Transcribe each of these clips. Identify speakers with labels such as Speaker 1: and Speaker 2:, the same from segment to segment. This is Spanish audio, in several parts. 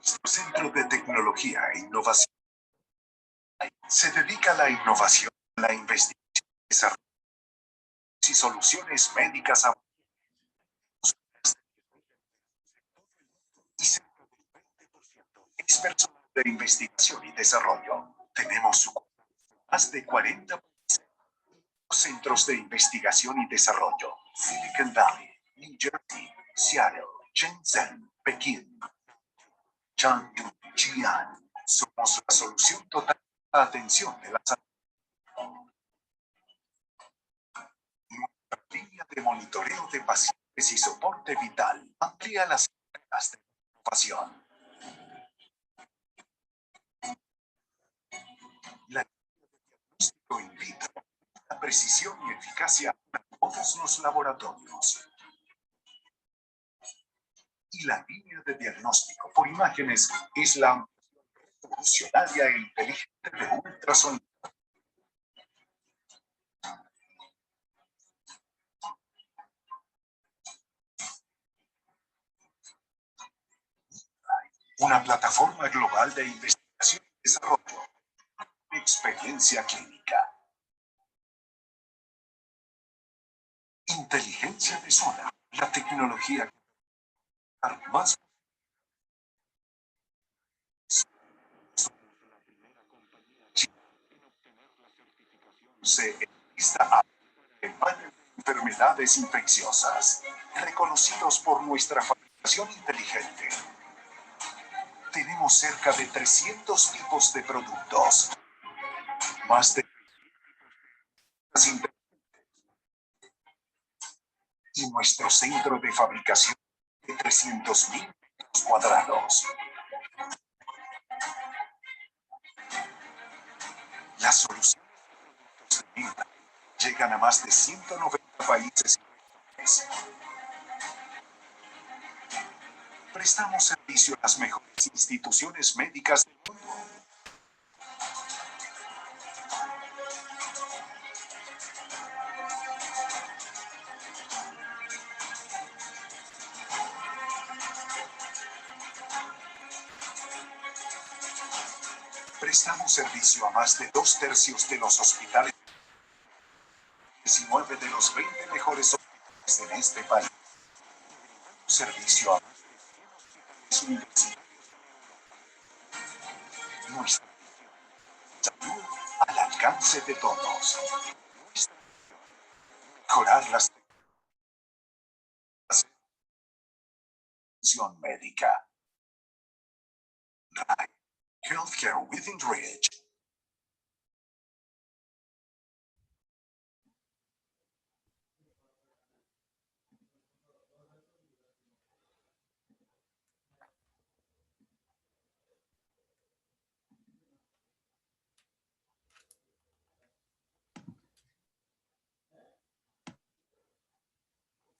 Speaker 1: Nuestro Centro de Tecnología e Innovación se dedica a la innovación, la investigación, desarrollo y soluciones médicas avanzadas y cerca del 20% es personal de investigación y desarrollo. Tenemos sucursales en más de 40 países. Centros de investigación y desarrollo: Silicon Valley, New Jersey, Seattle, Shenzhen, Pekín, Chengdu, Xi'an. Somos la solución total a la atención de la salud. Nuestra línea de monitoreo de pacientes y soporte vital amplía las áreas de innovación. La línea de diagnóstico in vitro, la precisión y eficacia en todos los laboratorios. Y la línea de diagnóstico por imágenes es la ampliación revolucionaria e inteligente de ultrasonido. Una plataforma global de investigación y desarrollo. Experiencia clínica. Inteligencia de zona. La tecnología que dar más. Somos la primera compañía china en obtener la certificación CE en panel de enfermedades infecciosas, reconocidos por nuestra fabricación inteligente. Tenemos cerca de 300 tipos de productos, más de y nuestro centro de fabricación de 300.000 metros cuadrados. Las soluciones de productos de vida llegan a más de 190 países y regiones. Prestamos servicio a las mejores instituciones médicas del mundo. Prestamos servicio a más de 2/3 de los hospitales, 19 de los 20 mejores hospitales en este país. Servicio a más de 100 hospitales universitarios. Nuestra salud al alcance de todos. Nuestra mejorar las atención médica. RAI, Healthcare Within Reach.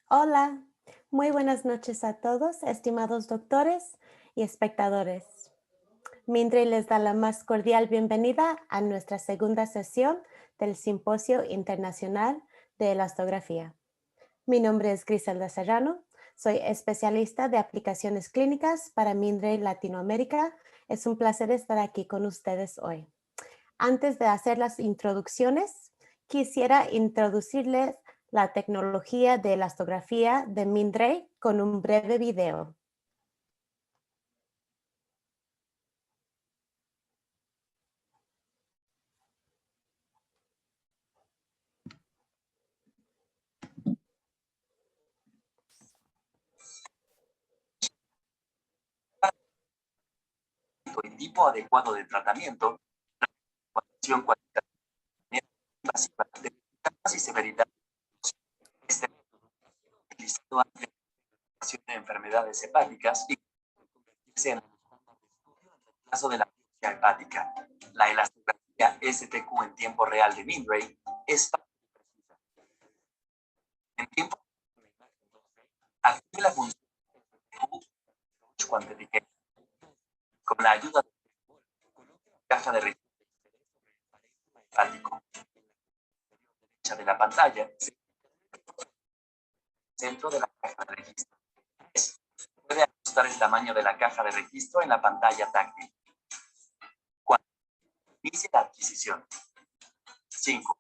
Speaker 2: Hola, muy buenas noches a todos, estimados doctores y espectadores. Mindre les da la más cordial bienvenida a nuestra segunda sesión del Simposio Internacional de Elastografía. Mi nombre es Griselda Serrano, soy especialista de aplicaciones clínicas para Mindre Latinoamérica. Es un placer estar aquí con ustedes hoy. Antes de hacer las introducciones, quisiera introducirles la tecnología de elastografía de Mindray con un breve video.
Speaker 3: El tipo adecuado de tratamiento, la evaluación cualitativa, básica de etapas y severidad. Este método ha sido utilizado ante la detección de enfermedades hepáticas y convertirse en el estándar de estudio en reemplazo de la biopsia hepática. La elastografía STQ en tiempo real de Mindray es fácil y precisa. En tiempo real, la imagen 2D activa la función STQ Quantification. Con la ayuda de coloque la caja de registro hepático. En la derecha de la pantalla, centro de la caja de registro. Puede ajustar ajustar el tamaño de la caja de registro en la pantalla táctil. 4. Inicie la adquisición. 5.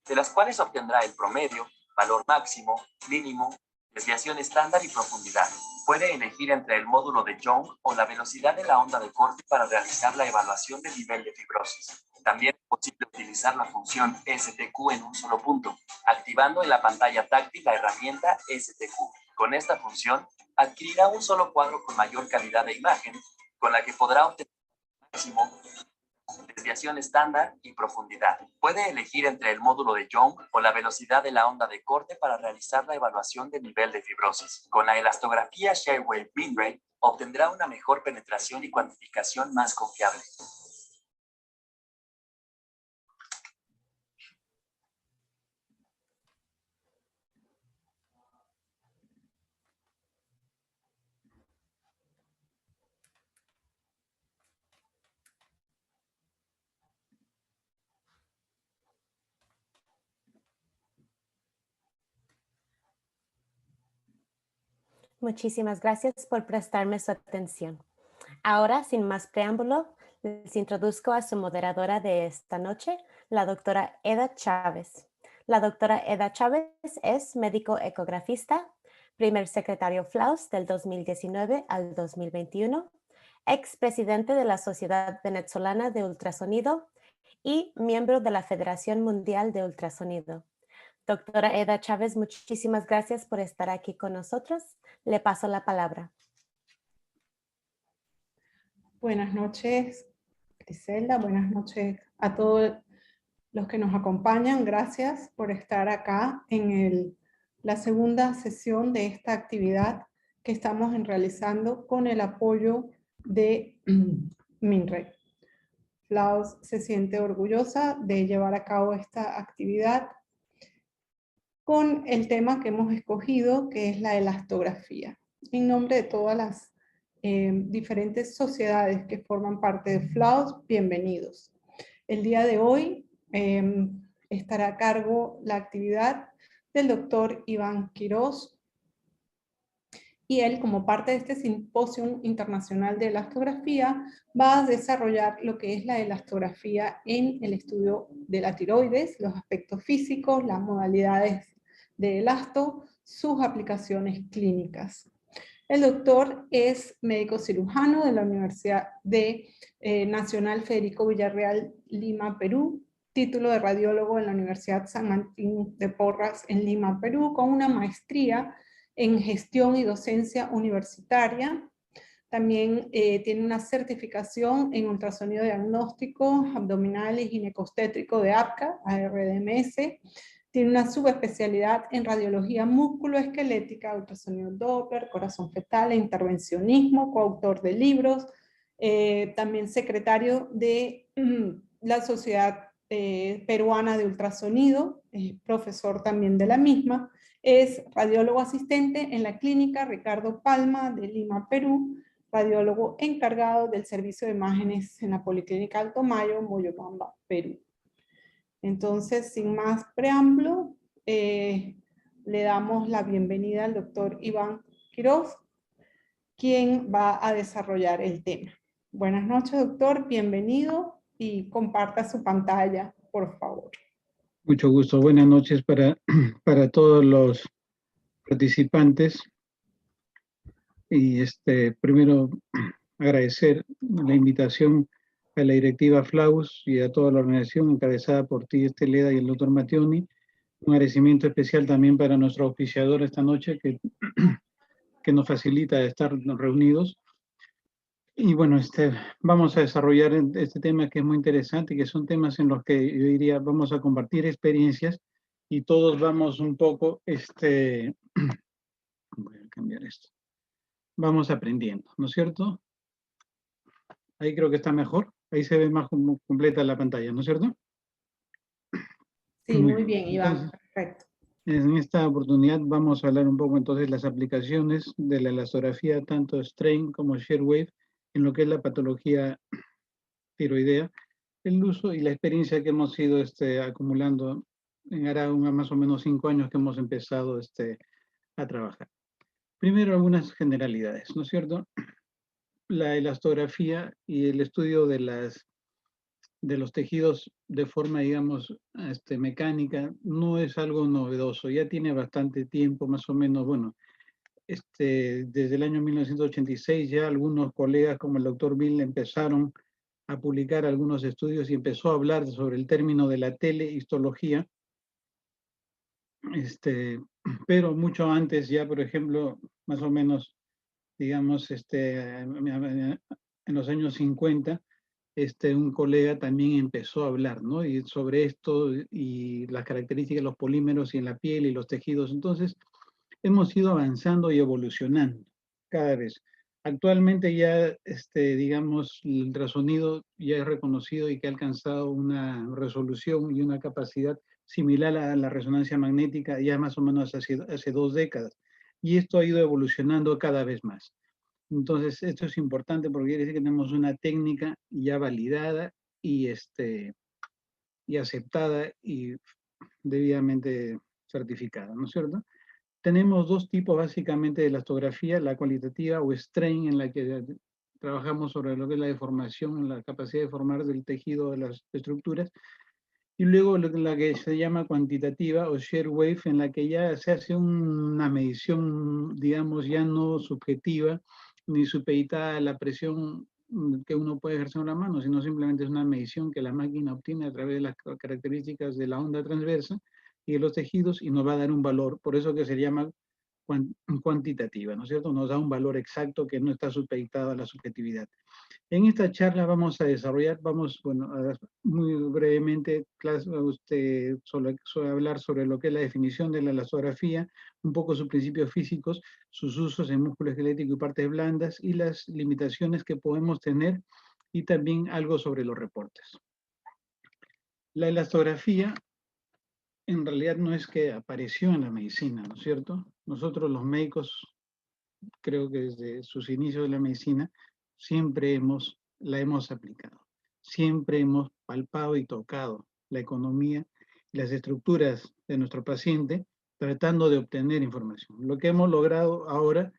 Speaker 3: De las cuales obtendrá el promedio, valor máximo, mínimo, desviación estándar y profundidad. Puede elegir entre el módulo de Young o la velocidad de la onda de corte para realizar la evaluación del nivel de fibrosis. También es posible utilizar la función STQ en un solo punto, activando en la pantalla táctil la herramienta STQ. Con esta función, adquirirá un solo cuadro con mayor calidad de imagen, con la que podrá obtener máximo, desviación estándar y profundidad. Puede elegir entre el módulo de Young o la velocidad de la onda de corte para realizar la evaluación del nivel de fibrosis. Con la elastografía Sharewave Minray, obtendrá una mejor penetración y cuantificación más confiable.
Speaker 2: Muchísimas gracias por prestarme su atención. Ahora, sin más preámbulo, les introduzco a su moderadora de esta noche, la doctora Eda Chávez. La doctora Eda Chávez es médico ecografista, primer secretario FLAUS del 2019 al 2021, expresidente de la Sociedad Venezolana de Ultrasonido y miembro de la Federación Mundial de Ultrasonido. Doctora Eda Chávez, muchísimas gracias por estar aquí con nosotros. Le paso la palabra.
Speaker 4: Buenas noches, Griselda. Buenas noches a todos los que nos acompañan. Gracias por estar acá en la segunda sesión de esta actividad que estamos realizando con el apoyo de Minray. FLAUS se siente orgullosa de llevar a cabo esta actividad con el tema que hemos escogido, que es la elastografía. En nombre de todas las diferentes sociedades que forman parte de FLAUS, bienvenidos. El día de hoy estará a cargo la actividad del doctor Iván Quiroz, y él, como parte de este simposio internacional de elastografía, va a desarrollar lo que es la elastografía en el estudio de la tiroides, los aspectos físicos, las modalidades de elasto, sus aplicaciones clínicas. El doctor es médico cirujano de la Universidad Nacional Federico Villarreal, Lima, Perú, título de radiólogo en la Universidad San Martín de Porras en Lima, Perú, con una maestría en gestión y docencia universitaria. También tiene una certificación en ultrasonido diagnóstico abdominal y ginecostétrico de APCA, ARDMS. Tiene una subespecialidad en radiología musculoesquelética, ultrasonido Doppler, corazón fetal e intervencionismo, coautor de libros, también secretario de la Sociedad Peruana de Ultrasonido, profesor también de la misma, es radiólogo asistente en la clínica Ricardo Palma de Lima, Perú, radiólogo encargado del servicio de imágenes en la Policlínica Alto Mayo, Moyobamba, Perú. Entonces, sin más preámbulo, le damos la bienvenida al doctor Iván Quiroz, quien va a desarrollar el tema. Buenas noches, doctor, bienvenido y comparta su pantalla, por favor.
Speaker 5: Mucho gusto, buenas noches para todos los participantes. Y primero agradecer la invitación a la directiva FLAUS y a toda la organización encabezada por ti, Leda, y el doctor Mattioni. Un agradecimiento especial también para nuestro auspiciador esta noche que nos facilita estar reunidos. Y bueno, vamos a desarrollar este tema que es muy interesante, que son temas en los que yo diría vamos a compartir experiencias y todos vamos un poco, voy a cambiar esto, vamos aprendiendo, ¿no es cierto? Ahí creo que está mejor, ahí se ve más completa la pantalla, ¿no es cierto?
Speaker 4: Sí, muy bien, Iván, entonces, perfecto.
Speaker 5: En esta oportunidad vamos a hablar un poco entonces de las aplicaciones de la elastografía, tanto strain como shear wave, en lo que es la patología tiroidea, el uso y la experiencia que hemos ido acumulando en ahora más o menos 5 años que hemos empezado a trabajar. Primero algunas generalidades, ¿no es cierto? La elastografía y el estudio de los tejidos de forma, digamos, mecánica, no es algo novedoso, ya tiene bastante tiempo, más o menos, bueno, desde el año 1986 ya algunos colegas como el doctor Bill empezaron a publicar algunos estudios y empezó a hablar sobre el término de la telehistología, pero mucho antes ya, por ejemplo, más o menos, digamos, en los años 50, un colega también empezó a hablar, ¿no? Y sobre esto y las características de los polímeros y en la piel y los tejidos. Entonces, hemos ido avanzando y evolucionando cada vez. Actualmente ya, digamos, el ultrasonido ya es reconocido y que ha alcanzado una resolución y una capacidad similar a la resonancia magnética ya más o menos hace 2 décadas. Y esto ha ido evolucionando cada vez más. Entonces, esto es importante porque quiere decir que tenemos una técnica ya validada y, y aceptada y debidamente certificada, ¿no es cierto? Tenemos dos tipos básicamente de elastografía, la cualitativa o strain, en la que trabajamos sobre lo que es la deformación, la capacidad de formar del tejido de las estructuras, y luego la que se llama cuantitativa o shear wave, en la que ya se hace una medición, digamos, ya no subjetiva ni supeditada a la presión que uno puede ejercer en la mano, sino simplemente es una medición que la máquina obtiene a través de las características de la onda transversa y de los tejidos y nos va a dar un valor, por eso que se llama cuantitativa, ¿no es cierto? Nos da un valor exacto que no está supeditado a la subjetividad. En esta charla vamos a desarrollar, bueno, muy brevemente, sobre hablar sobre lo que es la definición de la elastografía, un poco sus principios físicos, sus usos en músculo esquelético y partes blandas y las limitaciones que podemos tener y también algo sobre los reportes. La elastografía en realidad no es que apareció en la medicina, ¿no es cierto? Nosotros los médicos, creo que desde sus inicios de la medicina, siempre la hemos aplicado. Siempre hemos palpado y tocado la economía y las estructuras de nuestro paciente tratando de obtener información. Lo que hemos logrado ahora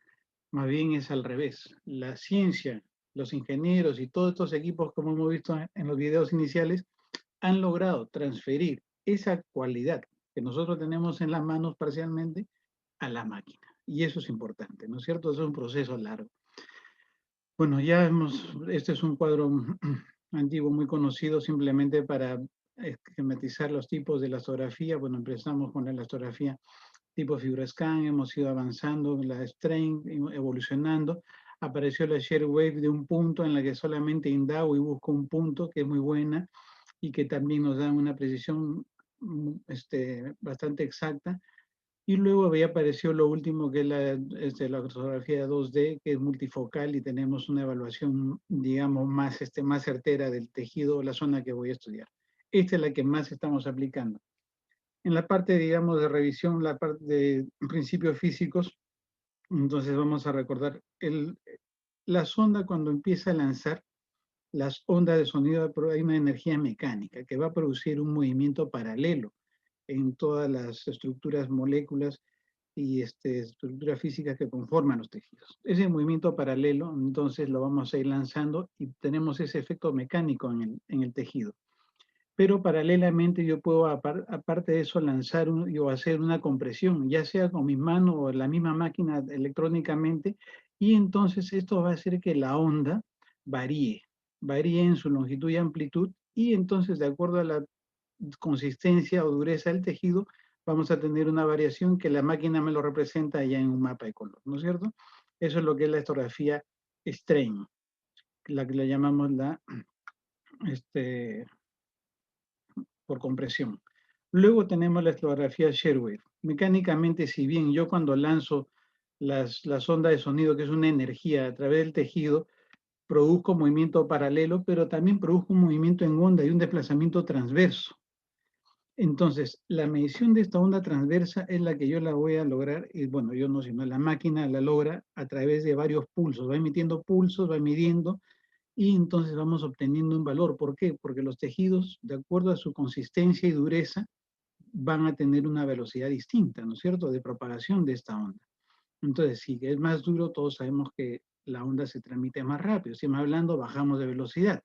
Speaker 5: más bien es al revés. La ciencia, los ingenieros y todos estos equipos, como hemos visto en los videos iniciales, han logrado transferir esa cualidad que nosotros tenemos en las manos parcialmente a la máquina. Y eso es importante, ¿no es cierto? Eso es un proceso largo. Bueno, este es un cuadro antiguo muy conocido simplemente para esquematizar los tipos de elastografía. Bueno, empezamos con la elastografía tipo FibroScan, hemos ido avanzando, la strain, evolucionando. Apareció la shear wave de un punto en la que solamente indago y busco un punto, que es muy buena y que también nos da una precisión bastante exacta. Y luego había aparecido lo último, que es la fotografía 2D, que es multifocal y tenemos una evaluación, digamos, más certera del tejido o la zona que voy a estudiar. Esta es la que más estamos aplicando. En la parte, digamos, de revisión, la parte de principios físicos, entonces vamos a recordar, la sonda cuando empieza a lanzar las ondas de sonido, hay una energía mecánica que va a producir un movimiento paralelo en todas las estructuras, moléculas y estructuras físicas que conforman los tejidos. Ese movimiento paralelo, entonces lo vamos a ir lanzando y tenemos ese efecto mecánico en el tejido. Pero paralelamente yo puedo, aparte de eso, lanzar o hacer una compresión, ya sea con mis manos o la misma máquina electrónicamente, y entonces esto va a hacer que la onda varíe en su longitud y amplitud, y entonces de acuerdo a la consistencia o dureza del tejido, vamos a tener una variación que la máquina me lo representa ya en un mapa de color, ¿no es cierto? Eso es lo que es la elastografía strain, la que le llamamos por compresión. Luego tenemos la elastografía shear wave. Mecánicamente, si bien yo cuando lanzo las ondas de sonido, que es una energía a través del tejido, produzco movimiento paralelo, pero también produzco un movimiento en onda y un desplazamiento transverso. Entonces, la medición de esta onda transversa es la que yo la voy a lograr, y bueno, yo no, sino la máquina la logra a través de varios pulsos, va emitiendo pulsos, va midiendo, y entonces vamos obteniendo un valor. ¿Por qué? Porque los tejidos, de acuerdo a su consistencia y dureza, van a tener una velocidad distinta, ¿no es cierto?, de propagación de esta onda. Entonces, si es más duro, todos sabemos que la onda se transmite más rápido. Si más hablando, bajamos de velocidad.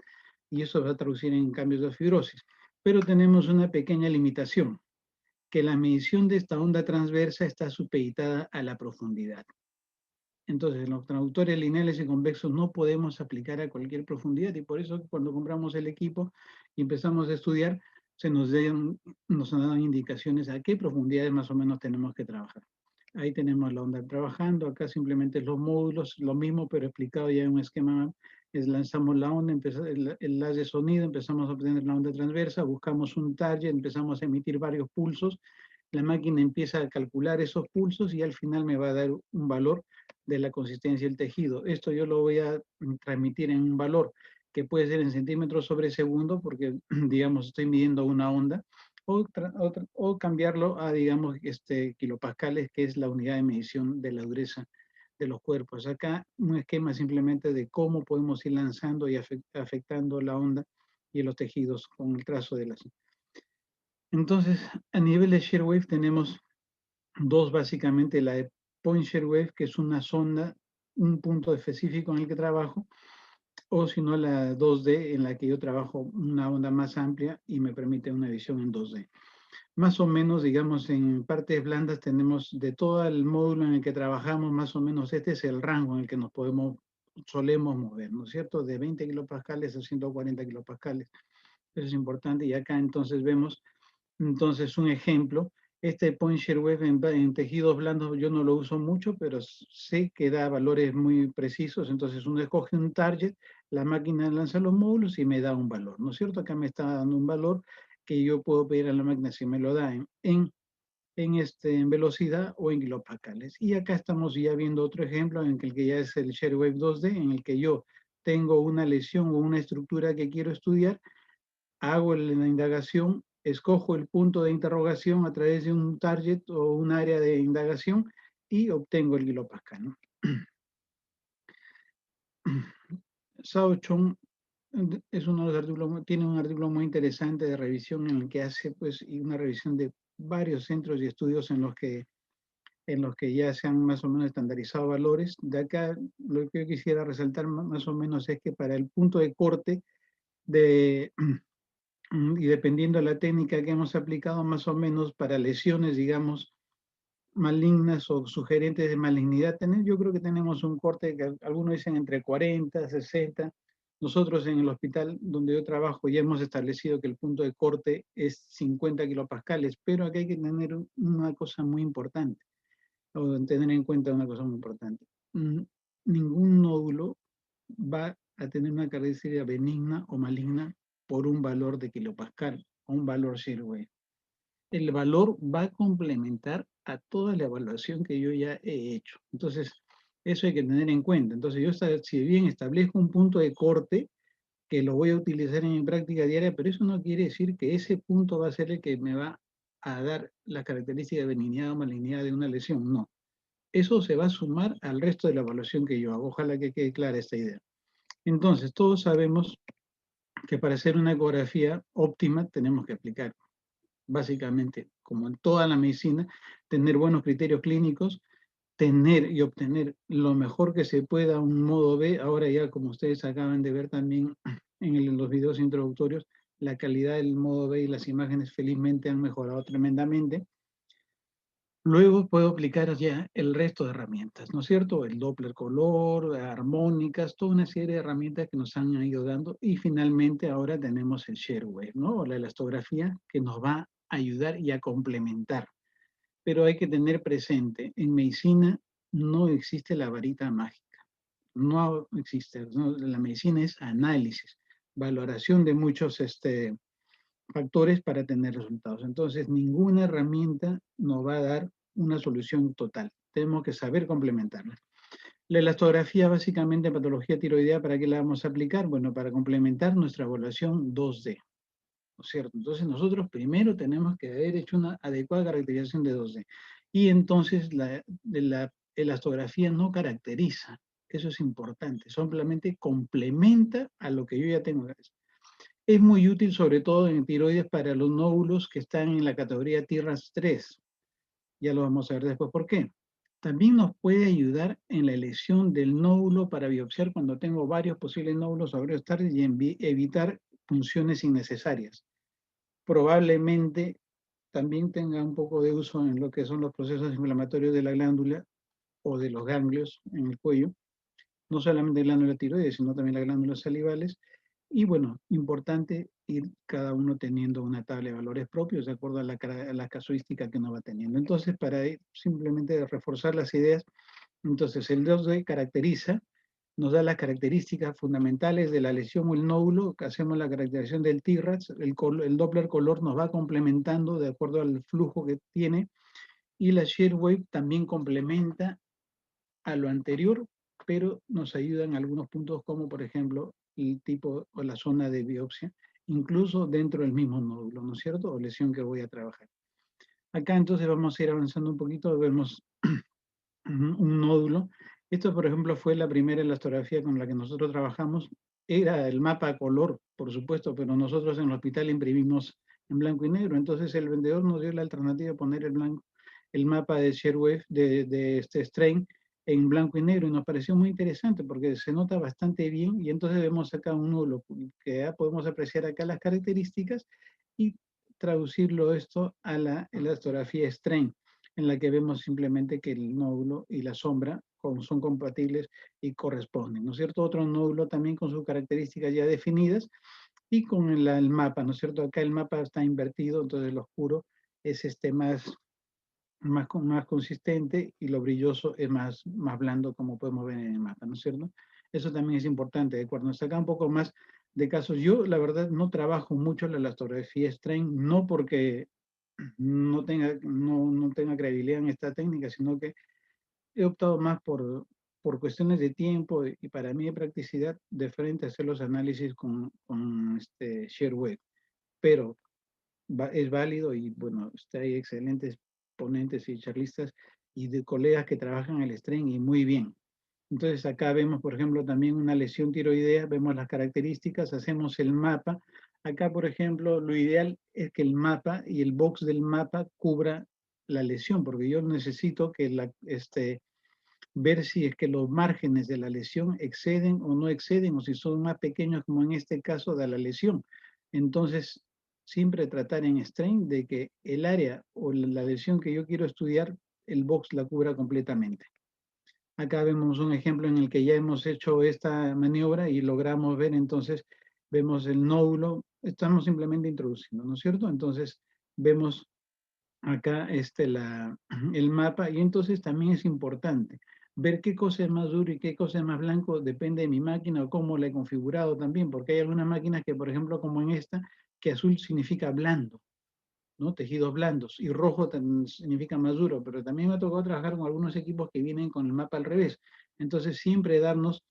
Speaker 5: Y eso va a traducir en cambios de fibrosis. Pero tenemos una pequeña limitación, que la medición de esta onda transversa está supeditada a la profundidad. Entonces, los traductores lineales y convexos no podemos aplicar a cualquier profundidad, y por eso cuando compramos el equipo y empezamos a estudiar, nos dan indicaciones a qué profundidades más o menos tenemos que trabajar. Ahí tenemos la onda trabajando, acá simplemente los módulos, lo mismo, pero explicado ya en un esquema. Lanzamos la onda, el haz de sonido, empezamos a obtener la onda transversa, buscamos un target, empezamos a emitir varios pulsos, la máquina empieza a calcular esos pulsos y al final me va a dar un valor de la consistencia del tejido. Esto yo lo voy a transmitir en un valor que puede ser en centímetros sobre segundo, porque digamos estoy midiendo una onda, o cambiarlo a, digamos, kilopascales, que es la unidad de medición de la dureza de los cuerpos. Acá un esquema simplemente de cómo podemos ir lanzando y afectando la onda y los tejidos con el trazo de las. Entonces, a nivel de shear wave tenemos dos básicamente, la de point shear wave, que es una sonda, un punto específico en el que trabajo, o si no la 2D, en la que yo trabajo una onda más amplia y me permite una visión en 2D. Más o menos, digamos, en partes blandas tenemos de todo el módulo en el que trabajamos, más o menos este es el rango en el que solemos mover, ¿no es cierto? De 20 kilopascales a 140 kilopascales. Eso es importante, y acá entonces vemos, entonces un ejemplo, este point shear wave en tejidos blandos yo no lo uso mucho, pero sé que da valores muy precisos. Entonces uno escoge un target, la máquina lanza los módulos y me da un valor, ¿no es cierto? Acá me está dando un valor que yo puedo pedir a la máquina si me lo da en velocidad o en kilopascales. Y acá estamos ya viendo otro ejemplo en el que ya es el shear wave 2D, en el que yo tengo una lesión o una estructura que quiero estudiar, hago la indagación, escojo el punto de interrogación a través de un target o un área de indagación y obtengo el kilopascal, ¿no? Shao Chong es uno de los artículos, tiene un artículo muy interesante de revisión en el que hace pues una revisión de varios centros y estudios en los que ya se han más o menos estandarizado valores. De acá lo que yo quisiera resaltar más o menos es que para el punto de corte y dependiendo de la técnica que hemos aplicado, más o menos para lesiones, digamos, malignas o sugerentes de malignidad, yo creo que tenemos un corte que algunos dicen entre 40, 60. Nosotros en el hospital donde yo trabajo ya hemos establecido que el punto de corte es 50 kilopascales, pero aquí hay que tener una cosa muy importante, o tener en cuenta una cosa muy importante. Ningún nódulo va a tener una característica benigna o maligna por un valor de kilopascal o un valor shear wave. El valor va a complementar a toda la evaluación que yo ya he hecho. Entonces, eso hay que tener en cuenta. Entonces, yo si bien establezco un punto de corte que lo voy a utilizar en mi práctica diaria, pero eso no quiere decir que ese punto va a ser el que me va a dar la característica de benignidad o malignidad de una lesión. No. Eso se va a sumar al resto de la evaluación que yo hago. Ojalá que quede clara esta idea. Entonces, todos sabemos que para hacer una ecografía óptima tenemos que aplicar, básicamente, como en toda la medicina, tener buenos criterios clínicos, tener y obtener lo mejor que se pueda un modo B. Ahora ya, como ustedes acaban de ver también en los videos introductorios, la calidad del modo B y las imágenes felizmente han mejorado tremendamente. Luego puedo aplicar ya el resto de herramientas, ¿no es cierto? El Doppler color, armónicas, toda una serie de herramientas que nos han ido dando. Y finalmente ahora tenemos el shear wave, ¿no? O la elastografía, que nos va a ayudar y a complementar. Pero hay que tener presente, en medicina no existe la varita mágica. No existe. ¿No? La medicina es análisis, valoración de muchos factores para tener resultados. Entonces, ninguna herramienta nos va a dar una solución total. Tenemos que saber complementarla. La elastografía, básicamente en patología tiroidea, ¿para qué la vamos a aplicar? Bueno, para complementar nuestra evaluación 2D, ¿no es cierto? Entonces, nosotros primero tenemos que haber hecho una adecuada caracterización de 2D. Y entonces, la elastografía no caracteriza. Eso es importante. Simplemente complementa a lo que yo ya tengo. Es muy útil, sobre todo en tiroides, para los nódulos que están en la categoría TIRAS 3. Ya lo vamos a ver después por qué. También nos puede ayudar en la elección del nódulo para biopsiar cuando tengo varios posibles nódulos o varios targets y evitar funciones innecesarias. Probablemente también tenga un poco de uso en lo que son los procesos inflamatorios de la glándula o de los ganglios en el cuello, no solamente la glándula tiroides, sino también las glándulas salivales. Y bueno, importante ir cada uno teniendo una tabla de valores propios de acuerdo a la casuística que uno va teniendo. Entonces, para simplemente reforzar las ideas, entonces el 2D caracteriza, nos da las características fundamentales de la lesión o el nódulo, que hacemos la caracterización del T-RADS, el Doppler color nos va complementando de acuerdo al flujo que tiene, y la shear wave también complementa a lo anterior, pero nos ayuda en algunos puntos como por ejemplo el tipo o la zona de biopsia, incluso dentro del mismo nódulo, ¿no es cierto? O lesión que voy a trabajar. Acá entonces vamos a ir avanzando un poquito, vemos un nódulo. Esto, por ejemplo, fue la primera elastografía con la que nosotros trabajamos. Era el mapa a color, por supuesto, pero nosotros en el hospital imprimimos en blanco y negro. Entonces el vendedor nos dio la alternativa de poner el mapa de Sherwave, de este strain, en blanco y negro, y nos pareció muy interesante porque se nota bastante bien, y entonces vemos acá un nódulo que ya podemos apreciar acá las características y traducirlo esto a la elastografía strain, en la que vemos simplemente que el nódulo y la sombra son compatibles y corresponden, ¿no es cierto? Otro nódulo también con sus características ya definidas y con el mapa, ¿no es cierto? Acá el mapa está invertido, entonces el oscuro es más consistente y lo brilloso es más blando, como podemos ver en el mapa, ¿no es cierto? Eso también es importante. De acuerdo, nos saca un poco más de casos. Yo, la verdad, no trabajo mucho la elastografía strain, no porque no tenga credibilidad en esta técnica, sino que he optado más por cuestiones de tiempo y para mí de practicidad de frente a hacer los análisis con Sherwave. Pero es válido y bueno, hay excelentes ponentes y charlistas y de colegas que trabajan el strain y muy bien. Entonces acá vemos, por ejemplo, también una lesión tiroidea, vemos las características, hacemos el mapa. Acá, por ejemplo, lo ideal es que el mapa y el box del mapa cubra la lesión, porque yo necesito que ver si es que los márgenes de la lesión exceden o no exceden, o si son más pequeños, como en este caso de la lesión. Entonces, siempre tratar en strain de que el área o la lesión que yo quiero estudiar, el box la cubra completamente. Acá vemos un ejemplo en el que ya hemos hecho esta maniobra y logramos ver, entonces, vemos el nódulo, estamos simplemente introduciendo, ¿no es cierto? Entonces, vemos acá el mapa y entonces también es importante ver qué cosa es más duro y qué cosa es más blanco, depende de mi máquina o cómo la he configurado también, porque hay algunas máquinas que, por ejemplo, como en esta, que azul significa blando, ¿no? Tejidos blandos, y rojo significa más duro, pero también me ha tocado trabajar con algunos equipos que vienen con el mapa al revés. Entonces siempre darnos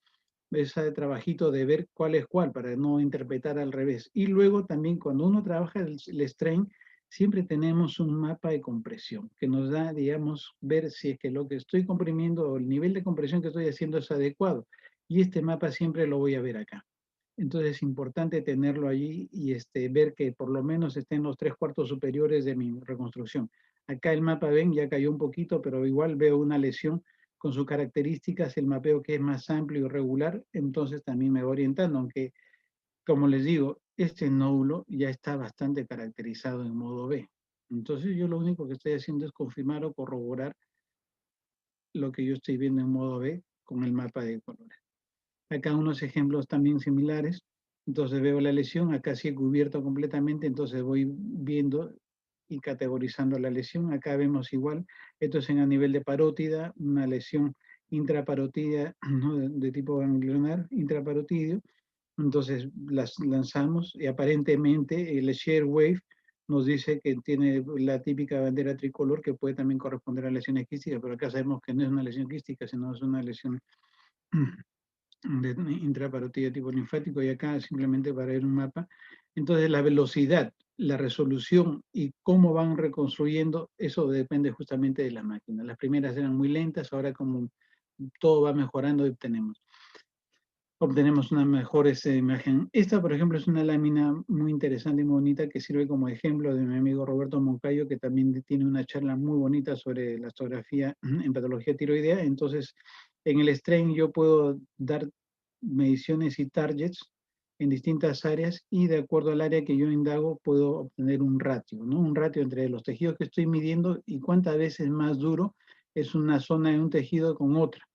Speaker 5: ese trabajito de ver cuál es cuál, para no interpretar al revés. Y luego también cuando uno trabaja el strain, siempre tenemos un mapa de compresión, que nos da, digamos, ver si es que lo que estoy comprimiendo o el nivel de compresión que estoy haciendo es adecuado. Y este mapa siempre lo voy a ver acá. Entonces es importante tenerlo allí y ver que por lo menos esté en los 3/4 superiores de mi reconstrucción. Acá el mapa, ven, ya cayó un poquito, pero igual veo una lesión con sus características, el mapeo que es más amplio y regular, entonces también me va orientando, aunque, como les digo, este nódulo ya está bastante caracterizado en modo B. Entonces yo lo único que estoy haciendo es confirmar o corroborar lo que yo estoy viendo en modo B con el mapa de colores. Acá unos ejemplos también similares. Entonces veo la lesión, acá sí he cubierto completamente, entonces voy viendo y categorizando la lesión. Acá vemos igual, esto es a nivel de parótida, una lesión intraparotídea, ¿no? de tipo ganglionar, intraparotídeo. Entonces las lanzamos y aparentemente el shear wave nos dice que tiene la típica bandera tricolor que puede también corresponder a lesiones quísticas, pero acá sabemos que no es una lesión quística, sino es una lesión de intraparotídeo tipo linfático, y acá simplemente para ver un mapa. Entonces la velocidad, la resolución y cómo van reconstruyendo, eso depende justamente de la máquina. Las primeras eran muy lentas, ahora como todo va mejorando obtenemos. obtenemos una mejor imagen. Esta, por ejemplo, es una lámina muy interesante y muy bonita que sirve como ejemplo de mi amigo Roberto Moncayo, que también tiene una charla muy bonita sobre la astografía en patología tiroidea. Entonces, en el strain yo puedo dar mediciones y targets en distintas áreas y de acuerdo al área que yo indago puedo obtener un ratio, ¿no? Un ratio entre los tejidos que estoy midiendo y cuántas veces más duro es una zona de un tejido con otra.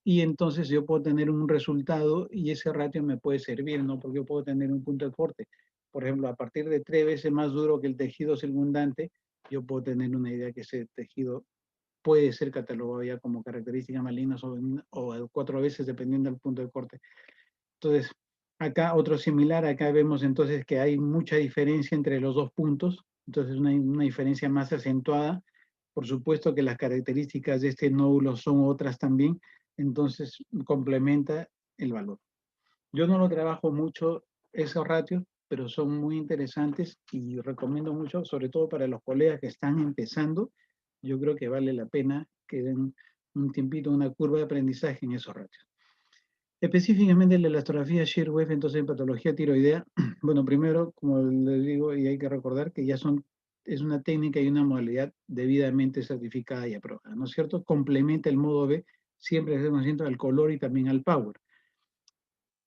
Speaker 5: Y entonces yo puedo tener un resultado y ese ratio me puede servir, ¿no? Porque yo puedo tener un punto de corte. Por ejemplo, a partir de 3 veces más duro que el tejido circundante, yo puedo tener una idea que ese tejido puede ser catalogado ya como características malignas o 4 veces dependiendo del punto de corte. Entonces, acá otro similar, acá vemos entonces que hay mucha diferencia entre los dos puntos, entonces una diferencia más acentuada. Por supuesto que las características de este nódulo son otras también, entonces complementa el valor. Yo no lo trabajo mucho esos ratios, pero son muy interesantes y recomiendo mucho, sobre todo para los colegas que están empezando, yo creo que vale la pena que den un tiempito, una curva de aprendizaje en esos ratios. Específicamente la elastografía Shear-Wave, entonces en patología tiroidea, bueno, primero, como les digo, y hay que recordar que ya es una técnica y una modalidad debidamente certificada y aprobada, ¿no es cierto? Complementa el modo B, siempre ser consciente al color y también al power.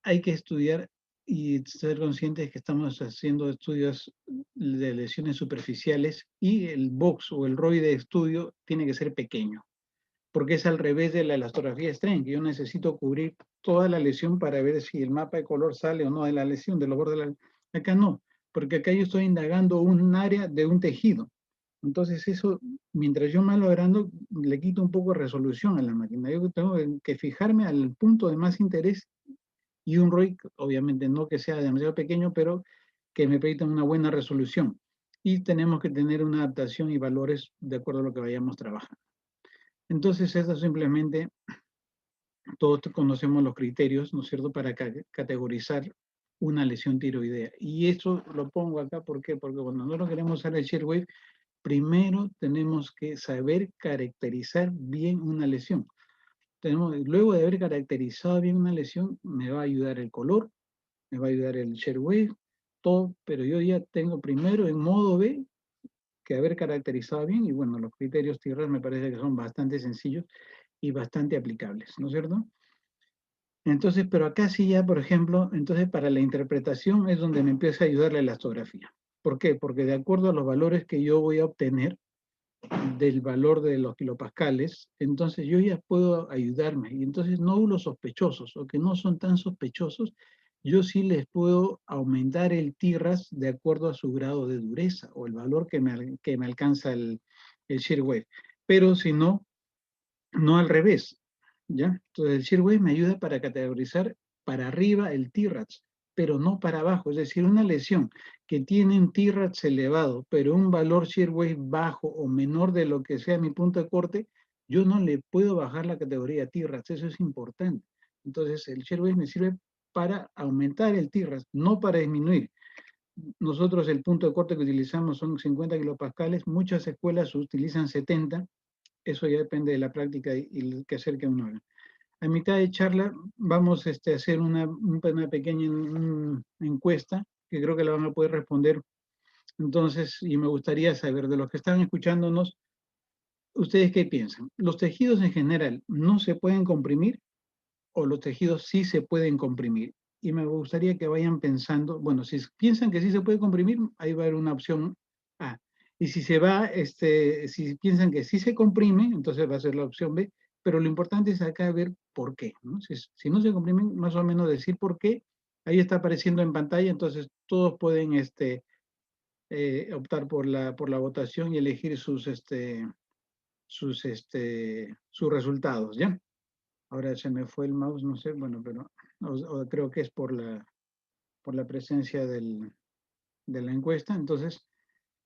Speaker 5: Hay que estudiar y ser conscientes que estamos haciendo estudios de lesiones superficiales y el box o el ROI de estudio tiene que ser pequeño, porque es al revés de la elastografía strain, que yo necesito cubrir toda la lesión para ver si el mapa de color sale o no de la lesión, de los bordes de la... Acá no, porque acá yo estoy indagando un área de un tejido. Entonces eso, mientras yo más logrando, le quito un poco de resolución a la máquina. Yo tengo que fijarme al punto de más interés y un ROI, obviamente no que sea demasiado pequeño, pero que me permita una buena resolución. Y tenemos que tener una adaptación y valores de acuerdo a lo que vayamos trabajando. Entonces, eso simplemente, todos conocemos los criterios, ¿no es cierto?, para categorizar una lesión tiroidea. Y eso lo pongo acá, ¿por qué? Porque cuando nosotros queremos usar el Shear-Wave, primero tenemos que saber caracterizar bien una lesión. Luego de haber caracterizado bien una lesión, me va a ayudar el color, me va a ayudar el Shear-Wave, todo, pero yo ya tengo primero en modo B que haber caracterizado bien, y bueno, los criterios TIRAS me parece que son bastante sencillos y bastante aplicables, ¿no es cierto? Entonces, pero acá sí ya, por ejemplo, entonces para la interpretación es donde me empieza a ayudar la elastografía. ¿Por qué? Porque de acuerdo a los valores que yo voy a obtener del valor de los kilopascales, entonces yo ya puedo ayudarme. Y entonces nódulos sospechosos o que no son tan sospechosos, yo sí les puedo aumentar el TIRAS de acuerdo a su grado de dureza o el valor que me alcanza el Shear-Wave. Pero si no, no al revés, ¿ya? Entonces el Shear-Wave me ayuda para categorizar para arriba el TIRAS, pero no para abajo. Es decir, una lesión que tiene un TIRAS elevado, pero un valor Shear-Wave bajo o menor de lo que sea mi punto de corte, yo no le puedo bajar la categoría TIRAS. Eso es importante. Entonces el Shear-Wave me sirve para aumentar el TIRAS, no para disminuir. Nosotros el punto de corte que utilizamos son 50 kilopascales, muchas escuelas utilizan 70, eso ya depende de la práctica y el quehacer que uno haga. A mitad de charla vamos a hacer una pequeña encuesta que creo que la van a poder responder. Entonces, y me gustaría saber de los que están escuchándonos, ¿ustedes qué piensan? ¿Los tejidos en general no se pueden comprimir o los tejidos sí se pueden comprimir? Y me gustaría que vayan pensando, bueno, si piensan que sí se puede comprimir, ahí va a haber una opción A. Y si se va, si piensan que sí se comprime, entonces va a ser la opción B. Pero lo importante es acá ver por qué, ¿no? Si no se comprimen, más o menos decir por qué. Ahí está apareciendo en pantalla, entonces todos pueden optar por la votación y elegir sus resultados, ¿ya? Ahora se me fue el mouse, no sé, bueno, pero creo que es por la presencia de la encuesta. Entonces,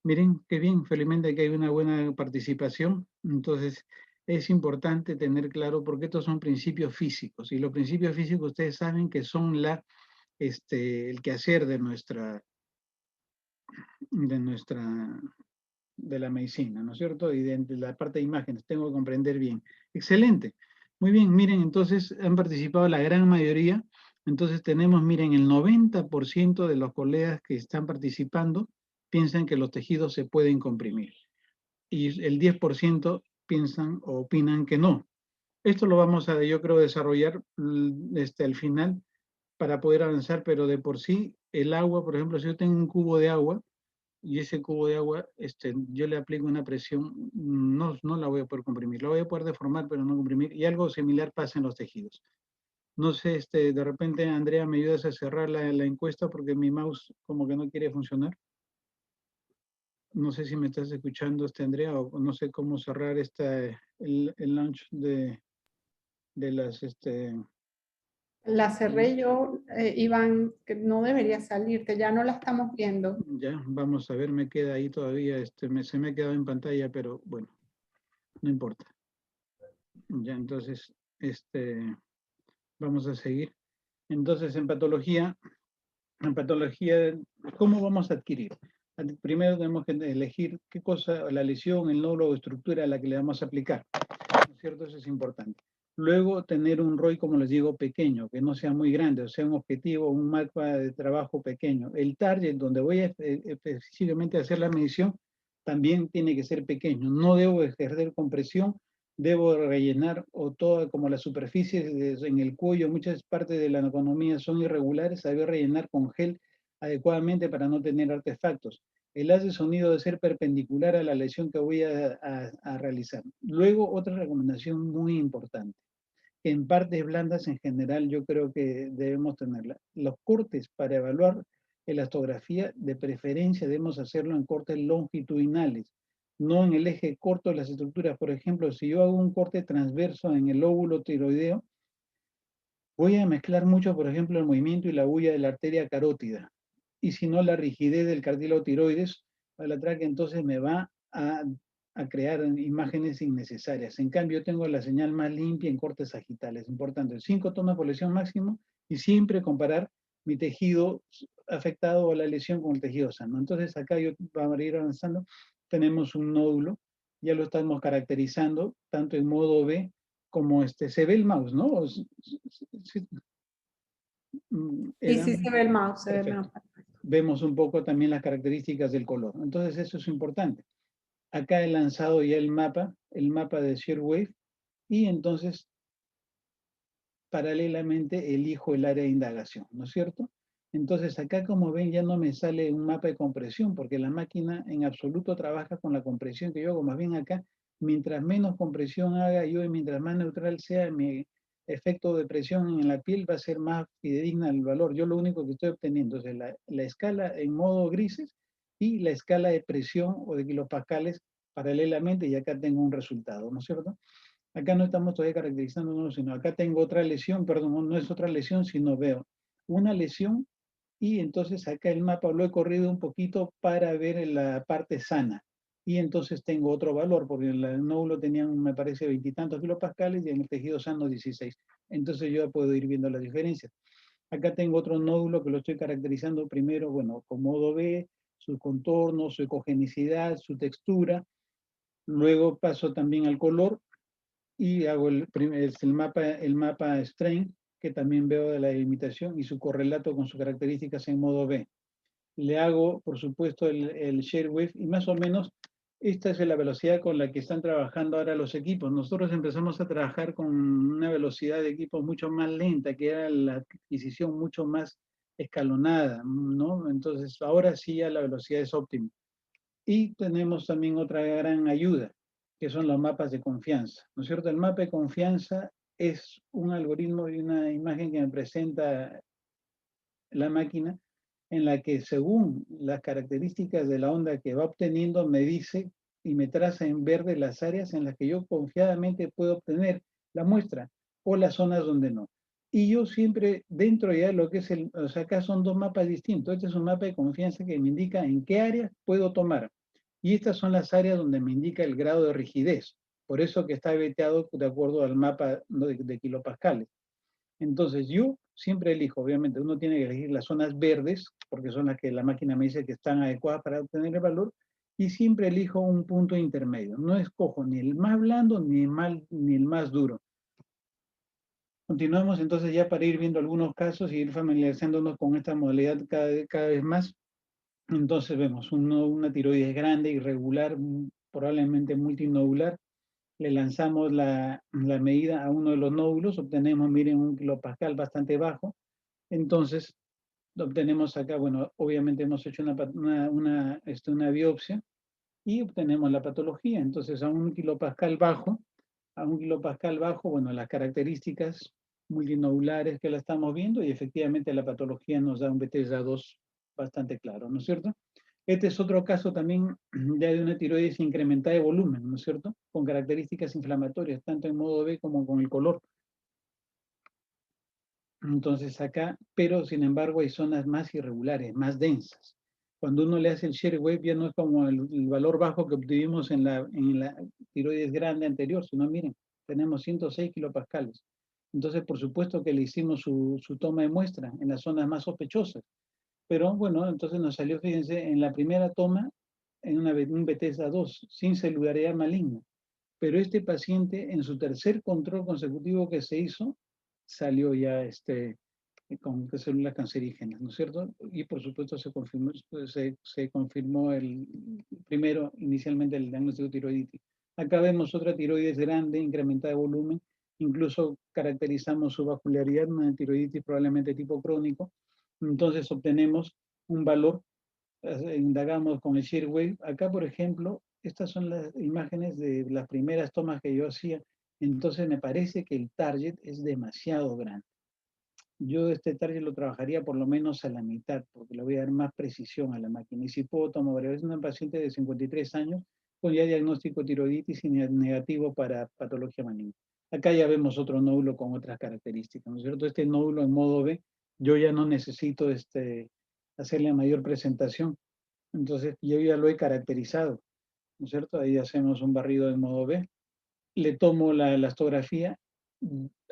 Speaker 5: miren qué bien, felizmente que hay una buena participación. Entonces, es importante tener claro porque estos son principios físicos. Y los principios físicos ustedes saben que son el quehacer de la medicina, ¿no es cierto? Y de la parte de imágenes, tengo que comprender bien. Excelente. Muy bien, miren, entonces han participado la gran mayoría. Entonces tenemos, miren, el 90% de los colegas que están participando piensan que los tejidos se pueden comprimir. Y el 10% piensan o opinan que no. Esto lo vamos a, yo creo, desarrollar al final para poder avanzar, pero de por sí, el agua, por ejemplo, si yo tengo un cubo de agua, y ese cubo de agua, yo le aplico una presión, no la voy a poder comprimir, la voy a poder deformar, pero no comprimir, y algo similar pasa en los tejidos. No sé, de repente, Andrea, ¿me ayudas a cerrar la encuesta? Porque mi mouse como que no quiere funcionar. No sé si me estás escuchando, Andrea, o no sé cómo cerrar el launch de las,
Speaker 4: La cerré yo, Iván, que no debería salirte, ya no la estamos viendo.
Speaker 5: Ya, vamos a ver, me queda ahí todavía, se me ha quedado en pantalla, pero bueno, no importa. Ya, entonces, vamos a seguir. Entonces, en patología, ¿cómo vamos a adquirir? Primero tenemos que elegir qué cosa, la lesión, el nódulo o estructura a la que le vamos a aplicar. ¿No es cierto? Eso es importante. Luego, tener un ROI, como les digo, pequeño, que no sea muy grande, o sea, un objetivo, un mapa de trabajo pequeño. El target, donde voy a específicamente hacer la medición, también tiene que ser pequeño. No debo ejercer compresión, debo rellenar o toda, como las superficies en el cuello, muchas partes de la anatomía son irregulares, debe rellenar con gel adecuadamente para no tener artefactos. El haz de sonido debe ser perpendicular a la lesión que voy a realizar. Luego, otra recomendación muy importante. En partes blandas en general yo creo que debemos tenerla. Los cortes para evaluar elastografía, de preferencia debemos hacerlo en cortes longitudinales, no en el eje corto de las estructuras. Por ejemplo, si yo hago un corte transverso en el lóbulo tiroideo, voy a mezclar mucho, por ejemplo, el movimiento y la huella de la arteria carótida. Y si no, la rigidez del cartílago tiroides, a la tráquea, entonces me va a crear imágenes innecesarias. En cambio, yo tengo la señal más limpia en cortes sagitales. Importante, 5 tomas por lesión máximo y siempre comparar mi tejido afectado o la lesión con el tejido sano. Entonces, acá vamos a ir avanzando. Tenemos un nódulo, ya lo estamos caracterizando, tanto en modo B como se ve el mouse, ¿no?
Speaker 4: Sí, sí, se ve el mouse, se ve el mouse.
Speaker 5: Vemos un poco también las características del color. Entonces, eso es importante. Acá he lanzado ya el mapa de shear wave, y entonces, paralelamente, elijo el área de indagación, ¿no es cierto? Entonces, acá, como ven, ya no me sale un mapa de compresión, porque la máquina en absoluto trabaja con la compresión que yo hago. Más bien acá, mientras menos compresión haga yo y mientras más neutral sea mi efecto de presión en la piel, va a ser más fidedigna el valor. Yo lo único que estoy obteniendo es la escala en modo grises y la escala de presión o de kilopascales paralelamente, y acá tengo un resultado, ¿no es cierto? Acá no estamos todavía caracterizándonos, sino acá tengo otra lesión, perdón, no es otra lesión, sino veo una lesión, y entonces acá el mapa lo he corrido un poquito para ver la parte sana. Y entonces tengo otro valor, porque en el nódulo tenían, me parece, 20 y tantos kilopascales y en el tejido sano 16. Entonces yo puedo ir viendo las diferencias. Acá tengo otro nódulo que lo estoy caracterizando primero, bueno, con modo B, su contorno, su ecogenicidad, su textura. Luego paso también al color y hago el mapa strain, que también veo de la delimitación y su correlato con sus características en modo B. Le hago, por supuesto, el shear wave, y más o menos esta es la velocidad con la que están trabajando ahora los equipos. Nosotros empezamos a trabajar con una velocidad de equipos mucho más lenta, que era la adquisición mucho más escalonada, ¿no? Entonces, ahora sí ya la velocidad es óptima. Y tenemos también otra gran ayuda, que son los mapas de confianza, ¿no es cierto? El mapa de confianza es un algoritmo y una imagen que me presenta la máquina, en la que, según las características de la onda que va obteniendo, me dice y me traza en verde las áreas en las que yo confiadamente puedo obtener la muestra, o las zonas donde no. Y yo siempre, dentro ya de lo que es o sea, acá son dos mapas distintos. Este es un mapa de confianza que me indica en qué áreas puedo tomar. Y estas son las áreas donde me indica el grado de rigidez. Por eso que está veteado de acuerdo al mapa de kilopascales. Entonces yo siempre elijo, obviamente, uno tiene que elegir las zonas verdes, porque son las que la máquina me dice que están adecuadas para obtener el valor, y siempre elijo un punto intermedio. No escojo ni el más blando ni el más duro. Continuamos entonces ya para ir viendo algunos casos y ir familiarizándonos con esta modalidad cada vez más. Entonces vemos una tiroides grande, irregular, probablemente multinodular. Le lanzamos la medida a uno de los nódulos, obtenemos, miren, 1 kilopascal bastante bajo. Entonces, obtenemos acá, bueno, obviamente hemos hecho una biopsia y obtenemos la patología. Entonces, a 1 kilopascal bajo, bueno, las características multinodulares que la estamos viendo y efectivamente la patología nos da un BTSA2 bastante claro, ¿no es cierto? Este es otro caso también ya de una tiroides incrementada de volumen, ¿no es cierto? Con características inflamatorias, tanto en modo B como con el color. Entonces acá, pero sin embargo hay zonas más irregulares, más densas. Cuando uno le hace el shear wave ya no es como el valor bajo que obtuvimos en la tiroides grande anterior, sino miren, tenemos 106 kilopascales. Entonces, por supuesto que le hicimos su toma de muestra en las zonas más sospechosas. Pero bueno, entonces nos salió, fíjense, en la primera toma, en un BTSA2, sin celularidad maligna. Pero este paciente, en su tercer control consecutivo que se hizo, salió ya con células cancerígenas, ¿no es cierto? Y por supuesto se confirmó primero, inicialmente, el diagnóstico de tiroiditis. Acá vemos otra tiroides grande, incrementada de volumen, incluso caracterizamos su vascularidad, una tiroiditis probablemente tipo crónico. Entonces obtenemos un valor, indagamos con el shear wave. Acá, por ejemplo, estas son las imágenes de las primeras tomas que yo hacía. Entonces me parece que el target es demasiado grande. Yo este target lo trabajaría por lo menos a la mitad, porque le voy a dar más precisión a la máquina. Y si puedo, tomo varias veces una paciente de 53 años con ya diagnóstico tiroiditis y negativo para patología maligna. Acá ya vemos otro nódulo con otras características, ¿no es cierto? Este nódulo en modo B, yo ya no necesito hacerle mayor presentación. Entonces yo ya lo he caracterizado, ¿no es cierto? Ahí hacemos un barrido en modo B. Le tomo la elastografía.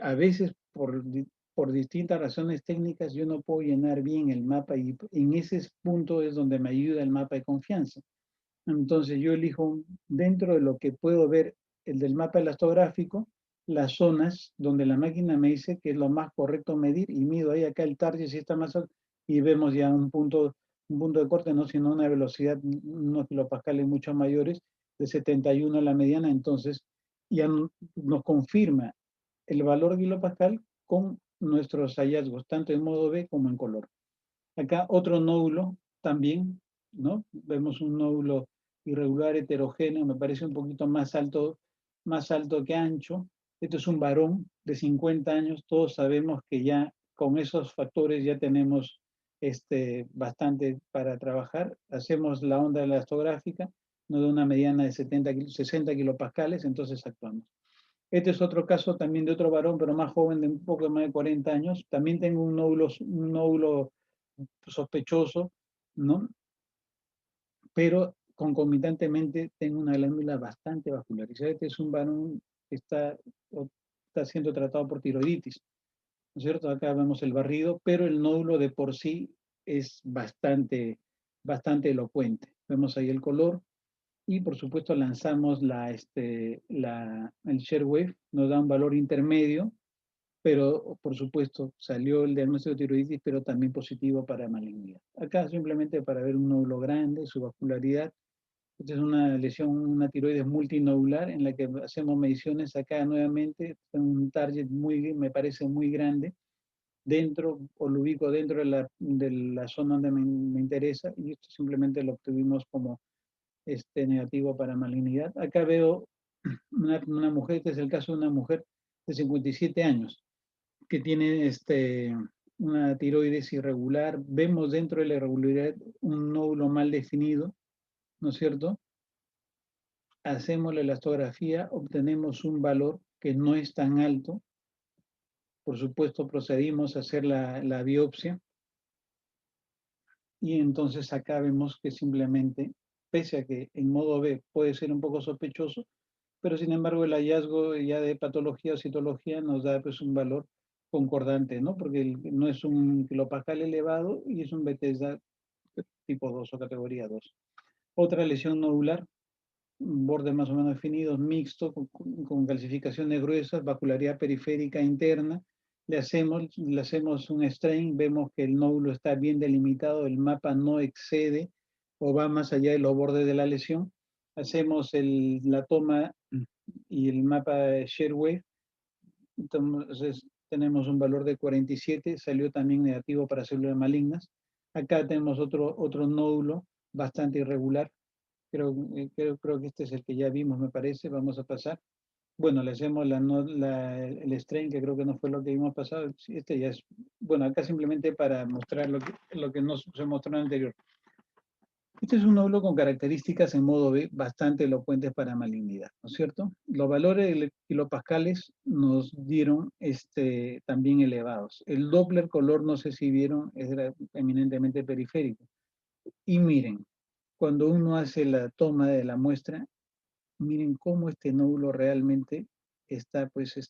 Speaker 5: A veces por distintas razones técnicas yo no puedo llenar bien el mapa y en ese punto es donde me ayuda el mapa de confianza. Entonces yo elijo dentro de lo que puedo ver el del mapa elastográfico, las zonas donde la máquina me dice que es lo más correcto medir y mido ahí acá el target si está más alto y vemos ya un punto de corte, no sino una velocidad, unos kilopascales mucho mayores, de 71 a la mediana, entonces ya nos confirma el valor kilopascal con nuestros hallazgos, tanto en modo B como en color. Acá otro nódulo también, ¿no? Vemos un nódulo irregular, heterogéneo, me parece un poquito más alto que ancho. Esto es un varón de 50 años, todos sabemos que ya con esos factores ya tenemos bastante para trabajar. Hacemos la onda elastográfica, nos da una mediana de 60 kilopascales, entonces actuamos. Este es otro caso también de otro varón, pero más joven, de un poco más de 40 años. También tengo un nódulo sospechoso, ¿no? Pero concomitantemente tengo una glándula bastante vascularizada. Este es un varón que está siendo tratado por tiroiditis, ¿no es cierto? Acá vemos el barrido, pero el nódulo de por sí es bastante elocuente. Vemos ahí el color y por supuesto lanzamos el shear wave, nos da un valor intermedio, pero por supuesto salió el diagnóstico de tiroiditis, pero también positivo para malignidad. Acá simplemente para ver un nódulo grande, su vascularidad. Esta es una lesión, una tiroides multinodular en la que hacemos mediciones acá nuevamente, un target me parece muy grande, dentro, o lo ubico dentro de la zona donde me interesa, y esto simplemente lo obtuvimos como negativo para malignidad. Acá veo una mujer, este es el caso de una mujer de 57 años, que tiene una tiroides irregular. Vemos dentro de la irregularidad un nódulo mal definido, ¿no es cierto? Hacemos la elastografía, obtenemos un valor que no es tan alto. Por supuesto, procedimos a hacer la biopsia. Y entonces acá vemos que simplemente, pese a que en modo B puede ser un poco sospechoso, pero sin embargo el hallazgo ya de patología o citología nos da pues un valor concordante, ¿no? Porque no es un kilopascal elevado y es un Bethesda tipo 2 o categoría 2. Otra lesión nodular, bordes más o menos definidos, mixto, con calcificaciones gruesas, vascularidad periférica interna, le hacemos un strain, vemos que el nódulo está bien delimitado, el mapa no excede o va más allá de los bordes de la lesión. Hacemos la toma y el mapa de Sharewave. Entonces tenemos un valor de 47, salió también negativo para células malignas. Acá tenemos otro nódulo bastante irregular. Creo que este es el que ya vimos, me parece. Vamos a pasar. Bueno, le hacemos el strain, que creo que no fue lo que vimos pasado. Este ya es, bueno, acá simplemente para mostrar lo que nos se mostró en el anterior. Este es un nódulo con características en modo B bastante elocuentes para malignidad, ¿no es cierto? Los valores de kilopascales nos dieron también elevados. El Doppler color, no sé si vieron, era eminentemente periférico. Y miren, cuando uno hace la toma de la muestra, miren cómo este nódulo realmente está pues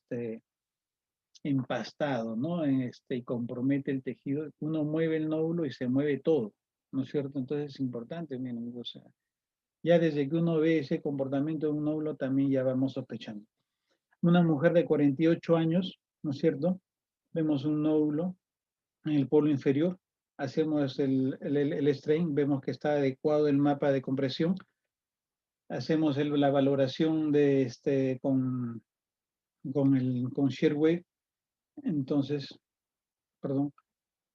Speaker 5: empastado, ¿no? Y compromete el tejido. Uno mueve el nódulo y se mueve todo, ¿no es cierto? Entonces es importante, miren, o sea, ya desde que uno ve ese comportamiento de un nódulo también ya vamos sospechando. Una mujer de 48 años, ¿no es cierto? Vemos un nódulo en el polo inferior, hacemos el strain, vemos que está adecuado el mapa de compresión, hacemos la valoración de con Sharewave, entonces, perdón,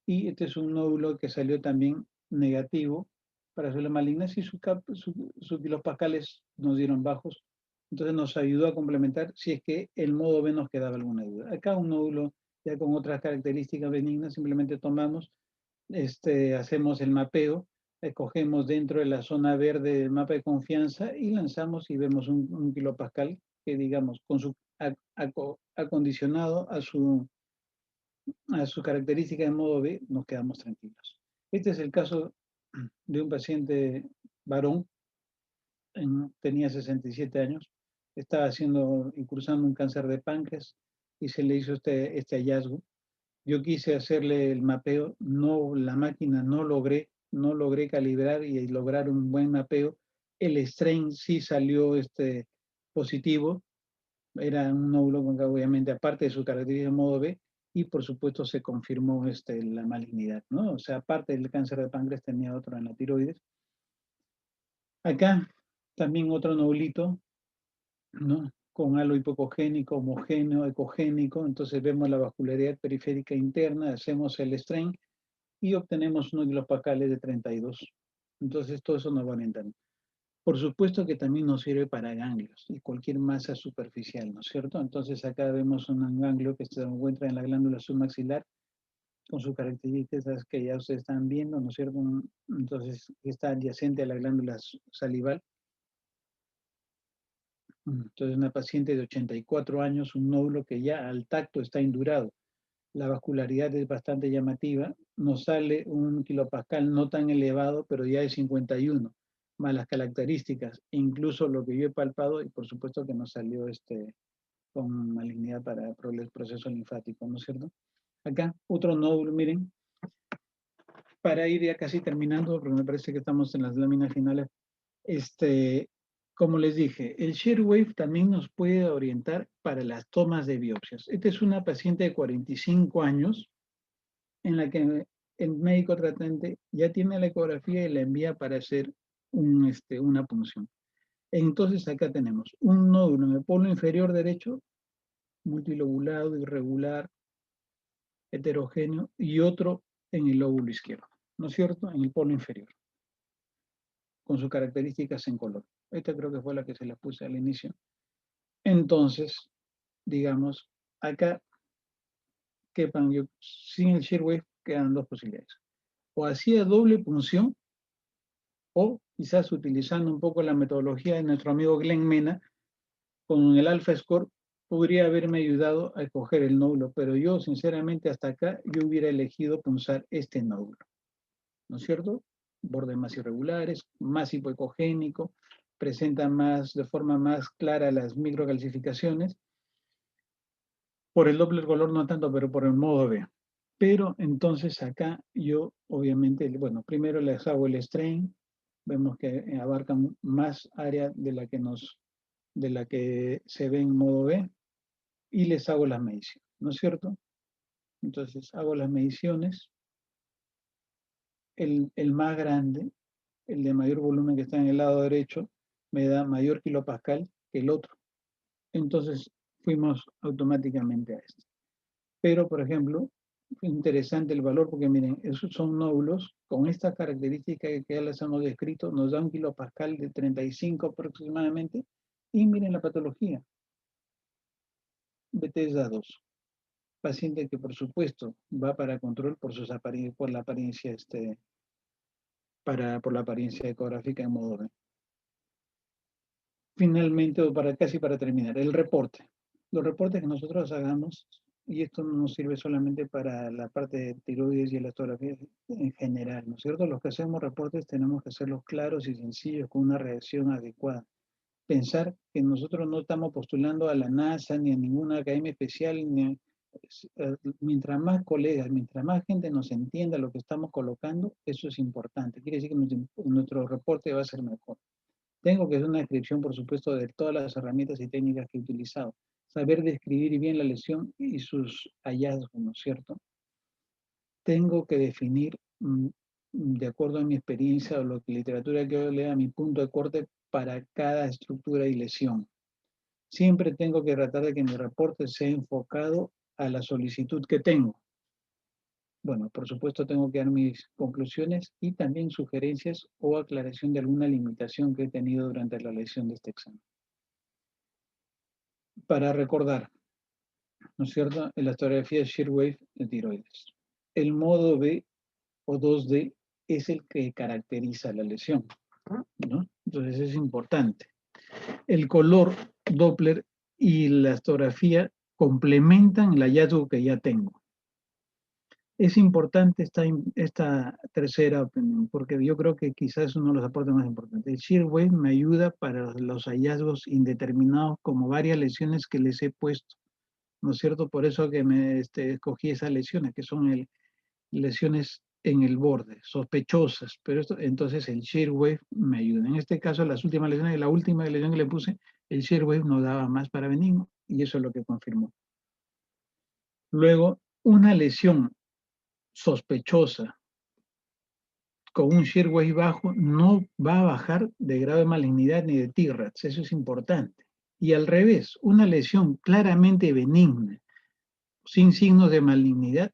Speaker 5: y este es un nódulo que salió también negativo para células malignas y sus kilopascales nos dieron bajos, entonces nos ayudó a complementar si es que el modo B nos quedaba alguna duda. Acá un nódulo ya con otras características benignas, simplemente tomamos, hacemos el mapeo, escogemos dentro de la zona verde del mapa de confianza y lanzamos y vemos un kilopascal que, digamos, con su acondicionado a su característica de modo B, nos quedamos tranquilos. Este es el caso de un paciente varón, tenía 67 años, estaba cursando un cáncer de páncreas y se le hizo este hallazgo. Yo quise hacerle el mapeo, la máquina no logré calibrar y lograr un buen mapeo. El strain sí salió positivo, era un nódulo con obviamente aparte de su característica de modo B, y por supuesto se confirmó la malignidad, ¿no? O sea, aparte del cáncer de páncreas tenía otro en la tiroides. Acá también otro nodulito, ¿no? Con halo hipocogénico, homogéneo, ecogénico, entonces vemos la vascularidad periférica interna, hacemos el strain y obtenemos unos kilopascales de 32. Entonces todo eso nos va orientando. Por supuesto que también nos sirve para ganglios y cualquier masa superficial, ¿no es cierto? Entonces acá vemos un ganglio que se encuentra en la glándula submaxilar con sus características que ya ustedes están viendo, ¿no es cierto? Entonces está adyacente a la glándula salival. Entonces una paciente de 84 años, un nódulo que ya al tacto está indurado. La vascularidad es bastante llamativa. Nos sale un kilopascal no tan elevado, pero ya es 51, más las características, incluso lo que yo he palpado, y por supuesto que nos salió con malignidad para el proceso linfático, ¿no es cierto? Acá, otro nódulo, miren, para ir ya casi terminando, porque me parece que estamos en las láminas finales, como les dije, el Sharewave también nos puede orientar para las tomas de biopsias. Esta es una paciente de 45 años en la que el médico tratante ya tiene la ecografía y la envía para hacer una punción. Entonces acá tenemos un nódulo en el polo inferior derecho, multilobulado, irregular, heterogéneo, y otro en el lóbulo izquierdo, ¿no es cierto? En el polo inferior, con sus características en color. Esta creo que fue la que se la puse al inicio. Entonces, digamos, acá sin el Sharewave quedan dos posibilidades. O hacía doble punción, o quizás utilizando un poco la metodología de nuestro amigo Glenn Mena, con el Alpha Score, podría haberme ayudado a escoger el nódulo, pero yo sinceramente hasta acá yo hubiera elegido punzar este nódulo, ¿no es cierto? Bordes más irregulares, más hipoecogénico, presenta de forma más clara las microcalcificaciones. Por el Doppler color no tanto, pero por el modo B. Pero entonces acá yo obviamente, bueno, primero les hago el strain, vemos que abarcan más área de la que se ve en modo B, y les hago la medición, ¿no es cierto? Entonces hago las mediciones. El más grande, el de mayor volumen que está en el lado derecho, me da mayor kilopascal que el otro. Entonces fuimos automáticamente a este. Pero, por ejemplo, fue interesante el valor porque miren, esos son nódulos con esta característica que ya les hemos descrito, nos da un kilopascal de 35 aproximadamente. Y miren la patología. Bethesda 2. Paciente que por supuesto va para control por la apariencia por la apariencia ecográfica en modo B. Finalmente, o casi para terminar, el reporte. Los reportes que nosotros hagamos, y esto no nos sirve solamente para la parte de tiroides y elastografía en general, ¿no es cierto? Los que hacemos reportes tenemos que hacerlos claros y sencillos, con una reacción adecuada. Pensar que nosotros no estamos postulando a la NASA ni a ninguna academia especial, mientras más colegas, mientras más gente nos entienda lo que estamos colocando, eso es importante. Quiere decir que nuestro reporte va a ser mejor. Tengo que hacer una descripción, por supuesto, de todas las herramientas y técnicas que he utilizado. Saber describir bien la lesión y sus hallazgos, ¿no es cierto? Tengo que definir, de acuerdo a mi experiencia o la literatura que yo lea, mi punto de corte para cada estructura y lesión. Siempre tengo que tratar de que mi reporte sea enfocado a la solicitud que tengo. Bueno, por supuesto tengo que dar mis conclusiones y también sugerencias o aclaración de alguna limitación que he tenido durante la lesión de este examen. Para recordar, ¿no es cierto?, en la elastografía shear wave de tiroides. El modo B o 2D es el que caracteriza la lesión, ¿no? Entonces es importante. El color Doppler y la elastografía complementan el hallazgo que ya tengo. Es importante esta tercera opinión, porque yo creo que quizás es uno de los aportes más importantes. El shear wave me ayuda para los hallazgos indeterminados, como varias lesiones que les he puesto, ¿no es cierto? Por eso que escogí esas lesiones, que son lesiones en el borde, sospechosas, pero entonces el shear wave me ayuda. En este caso, las últimas lesiones, la última lesión que le puse, el shear wave no daba más para benigno, y eso es lo que confirmó. Luego, una lesión sospechosa con un shear wave bajo no va a bajar de grado de malignidad ni de TIRATS, eso es importante. Y al revés, una lesión claramente benigna, sin signos de malignidad,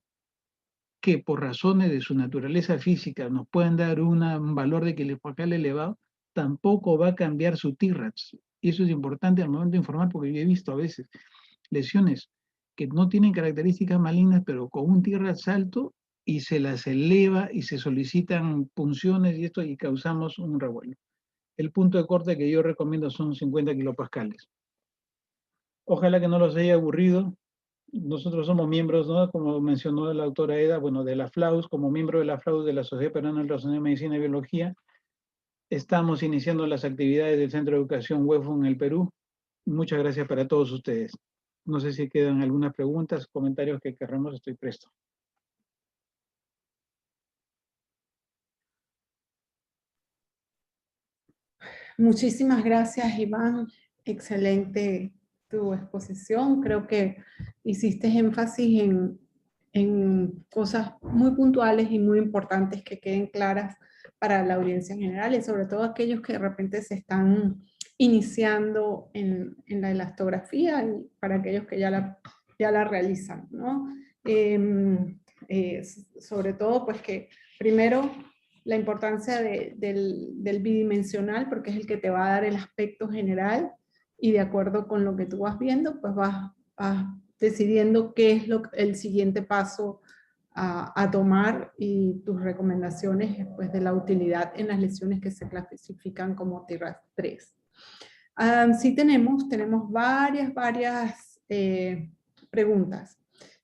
Speaker 5: que por razones de su naturaleza física nos pueden dar un valor de kilopascal elevado, tampoco va a cambiar su TIRATS. Y eso es importante al momento de informar, porque yo he visto a veces lesiones que no tienen características malignas, pero con un TIRATS alto, y se las eleva y se solicitan punciones y esto, y causamos un revuelo. El punto de corte que yo recomiendo son 50 kilopascales. Ojalá que no los haya aburrido. Nosotros somos miembros, ¿no?, como mencionó la doctora Eda, bueno, de la FLAUS, como miembro de la FLAUS de la Sociedad Peruana de Ultrasonido de Medicina y Biología. Estamos iniciando las actividades del Centro de Educación WEFU en el Perú. Muchas gracias para todos ustedes. No sé si quedan algunas preguntas, comentarios que querramos, estoy presto.
Speaker 4: Muchísimas gracias, Iván. Excelente tu exposición. Creo que hiciste énfasis en cosas muy puntuales y muy importantes que queden claras para la audiencia en general y sobre todo aquellos que de repente se están iniciando en la elastografía y para aquellos que ya la realizan, ¿no? Sobre todo, pues que primero la importancia del bidimensional, porque es el que te va a dar el aspecto general, y de acuerdo con lo que tú vas viendo, pues vas decidiendo qué es el siguiente paso a tomar y tus recomendaciones después de la utilidad en las lesiones que se clasifican como TIRATS 3. Sí tenemos varias preguntas.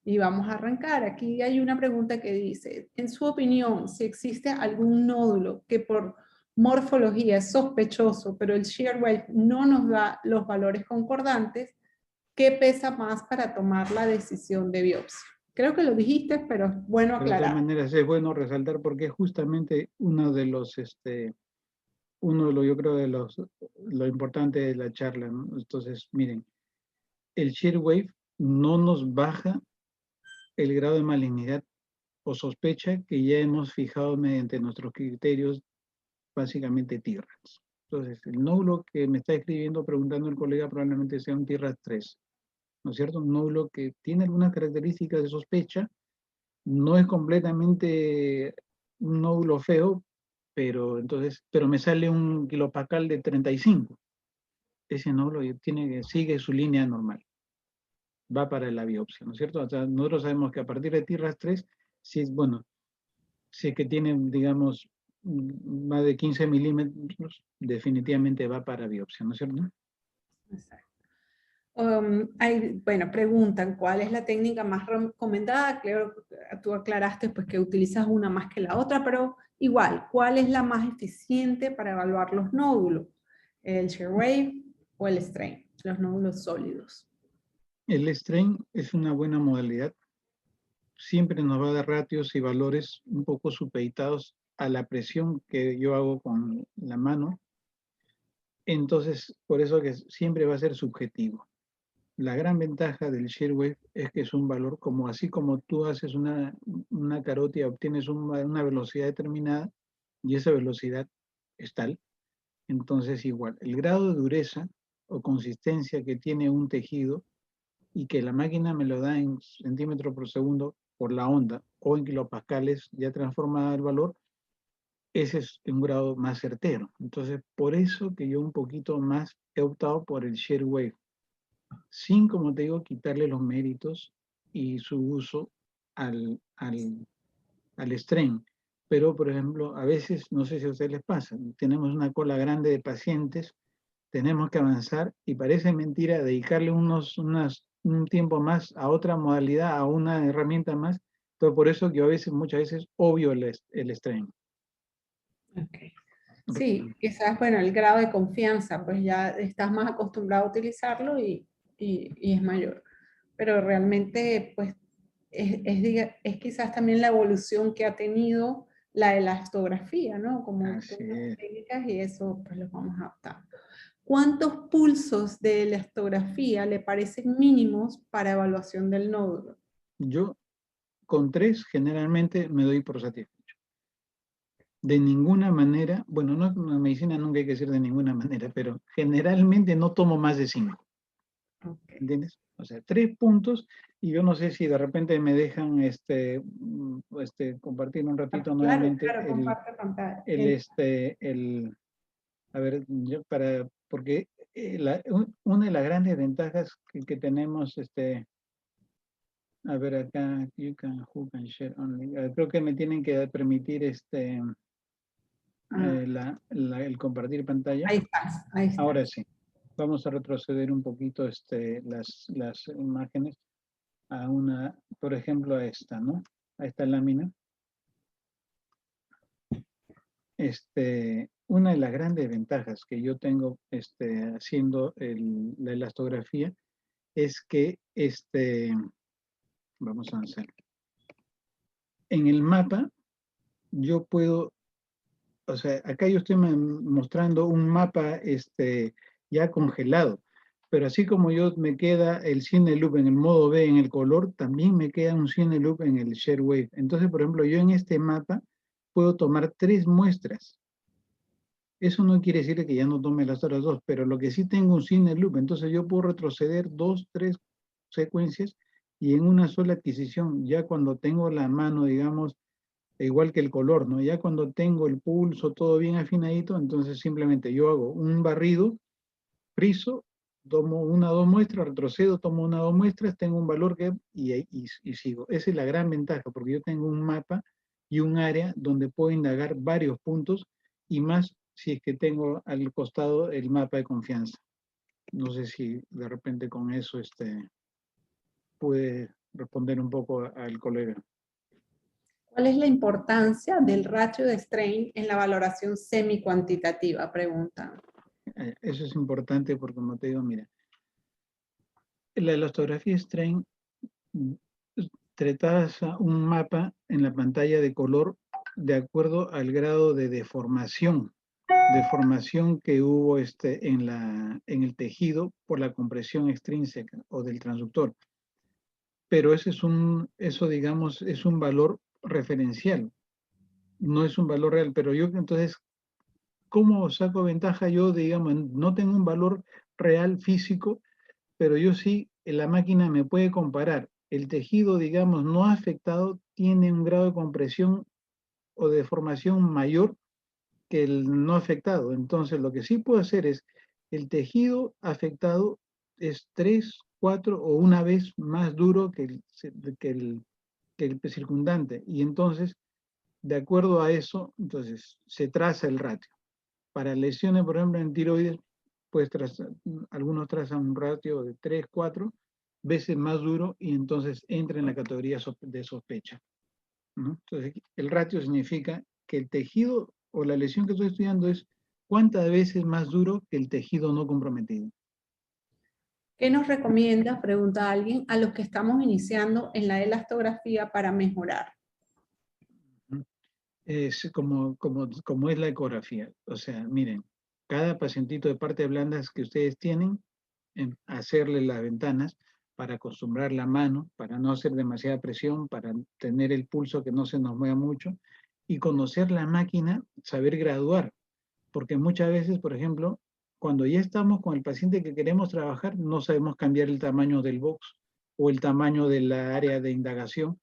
Speaker 4: Y vamos a arrancar. Aquí hay una pregunta que dice, en su opinión, si existe algún nódulo que por morfología es sospechoso, pero el shear wave no nos da los valores concordantes, ¿qué pesa más para tomar la decisión de biopsia? Creo que lo dijiste, pero es bueno aclarar.
Speaker 5: De todas maneras, es bueno resaltar porque es justamente uno de los, yo creo, de lo importante de la charla, ¿no? Entonces, miren, el shear wave no nos baja el grado de malignidad o sospecha que ya hemos fijado mediante nuestros criterios, básicamente T-RADS. Entonces, el nódulo que me está escribiendo, preguntando el colega, probablemente sea un T-RADS 3, ¿no es cierto? Un nódulo que tiene algunas características de sospecha, no es completamente un nódulo feo, pero me sale un kilopascal de 35. Ese nódulo sigue su línea normal. Va para la biopsia, ¿no es cierto? O sea, nosotros sabemos que a partir de T-RADS 3, si es que tiene, digamos, más de 15 milímetros, definitivamente va para biopsia, ¿no es cierto?
Speaker 4: Exacto. Bueno, preguntan, ¿cuál es la técnica más recomendada? Claro, tú aclaraste pues, que utilizas una más que la otra, pero igual, ¿cuál es la más eficiente para evaluar los nódulos? ¿El shear wave o el strain? Los nódulos sólidos.
Speaker 5: El strain es una buena modalidad. Siempre nos va a dar ratios y valores un poco supeditados a la presión que yo hago con la mano. Entonces, por eso que siempre va a ser subjetivo. La gran ventaja del shear wave es que es un valor así como tú haces una carótida, obtienes una velocidad determinada y esa velocidad es tal. Entonces, igual, el grado de dureza o consistencia que tiene un tejido y que la máquina me lo da en centímetros por segundo por la onda o en kilopascales ya transformada el valor, ese es un grado más certero. Entonces, por eso que yo un poquito más he optado por el shear wave, sin, como te digo, quitarle los méritos y su uso al strain. Pero, por ejemplo, a veces, no sé si a ustedes les pasa, tenemos una cola grande de pacientes, tenemos que avanzar y parece mentira dedicarle un tiempo más a otra modalidad, a una herramienta más. Entonces, por eso que muchas veces, obvio el strain.
Speaker 4: Okay. Sí, quizás, bueno, el grado de confianza, pues ya estás más acostumbrado a utilizarlo y es mayor. Pero realmente, pues, es quizás también la evolución que ha tenido la elastografía, ¿no? Como
Speaker 5: Así
Speaker 4: todas las
Speaker 5: es.
Speaker 4: técnicas y eso, pues, lo vamos adaptando. ¿Cuántos pulsos de elastografía le parecen mínimos para evaluación del nódulo?
Speaker 5: Yo con 3 generalmente me doy por satisfecho. De ninguna manera, bueno, no, en la medicina nunca hay que decir de ninguna manera, pero generalmente no tomo más de 5.
Speaker 4: Okay.
Speaker 5: ¿Entiendes? O sea, 3 puntos y yo no sé si de repente me dejan compartir un ratito
Speaker 4: Claro,
Speaker 5: nuevamente
Speaker 4: claro, comparte pantalla.
Speaker 5: a ver, porque una de las grandes ventajas que tenemos, a ver acá, who can share only. Creo que me tienen que permitir el compartir pantalla.
Speaker 4: Ahí estás, ahí está.
Speaker 5: Ahora sí. Vamos a retroceder un poquito las imágenes a por ejemplo, a esta, ¿no? A esta lámina. Una de las grandes ventajas que yo tengo haciendo la elastografía es que vamos a avanzar. En el mapa yo puedo, o sea, acá yo estoy mostrando un mapa ya congelado, pero así como me queda el Cine Loop en el modo B en el color, también me queda un Cine Loop en el Share Wave. Entonces, por ejemplo, yo en este mapa puedo tomar 3 muestras. Eso no quiere decir que ya no tome las otras 2, pero lo que sí tengo un Cine Loop, entonces yo puedo retroceder 2, 3 secuencias y en una sola adquisición, ya cuando tengo la mano, digamos, igual que el color, ¿no? Ya cuando tengo el pulso todo bien afinadito, entonces simplemente yo hago un barrido, friso, tomo 1 o 2 muestras, retrocedo, tomo 1 o 2 muestras, tengo un valor y sigo. Esa es la gran ventaja, porque yo tengo un mapa y un área donde puedo indagar varios puntos y más si es que tengo al costado el mapa de confianza. No sé si de repente con eso puede responder un poco al colega.
Speaker 4: ¿Cuál es la importancia del ratio de strain en la valoración semi-cuantitativa? Preguntan.
Speaker 5: Eso es importante porque, como te digo, mira, la elastografía strain traza un mapa en la pantalla de color de acuerdo al grado de deformación que hubo en el tejido por la compresión extrínseca o del transductor. pero eso digamos, es un valor referencial, no es un valor real, pero yo entonces, ¿cómo saco ventaja yo, digamos, no tengo un valor real físico, pero yo sí, la máquina me puede comparar, el tejido, digamos, no afectado tiene un grado de compresión o deformación mayor que el no afectado. Entonces, lo que sí puedo hacer es, el tejido afectado es 3, 4 o una vez más duro que el circundante. Y entonces, de acuerdo a eso, entonces se traza el ratio. Para lesiones, por ejemplo, en tiroides, pues algunos trazan un ratio de 3, 4 veces más duro y entonces entra en la categoría de sospecha, ¿no? Entonces, el ratio significa que el tejido o la lesión que estoy estudiando es cuántas veces más duro que el tejido no comprometido.
Speaker 4: ¿Qué nos recomienda, pregunta alguien, a los que estamos iniciando en la elastografía para mejorar?
Speaker 5: Es como es la ecografía. O sea, miren, cada pacientito de partes blandas que ustedes tienen, hacerle las ventanas para acostumbrar la mano, para no hacer demasiada presión, para tener el pulso que no se nos mueva mucho, y conocer la máquina, saber graduar. Porque muchas veces, por ejemplo, cuando ya estamos con el paciente que queremos trabajar, no sabemos cambiar el tamaño del box o el tamaño de la área de indagación.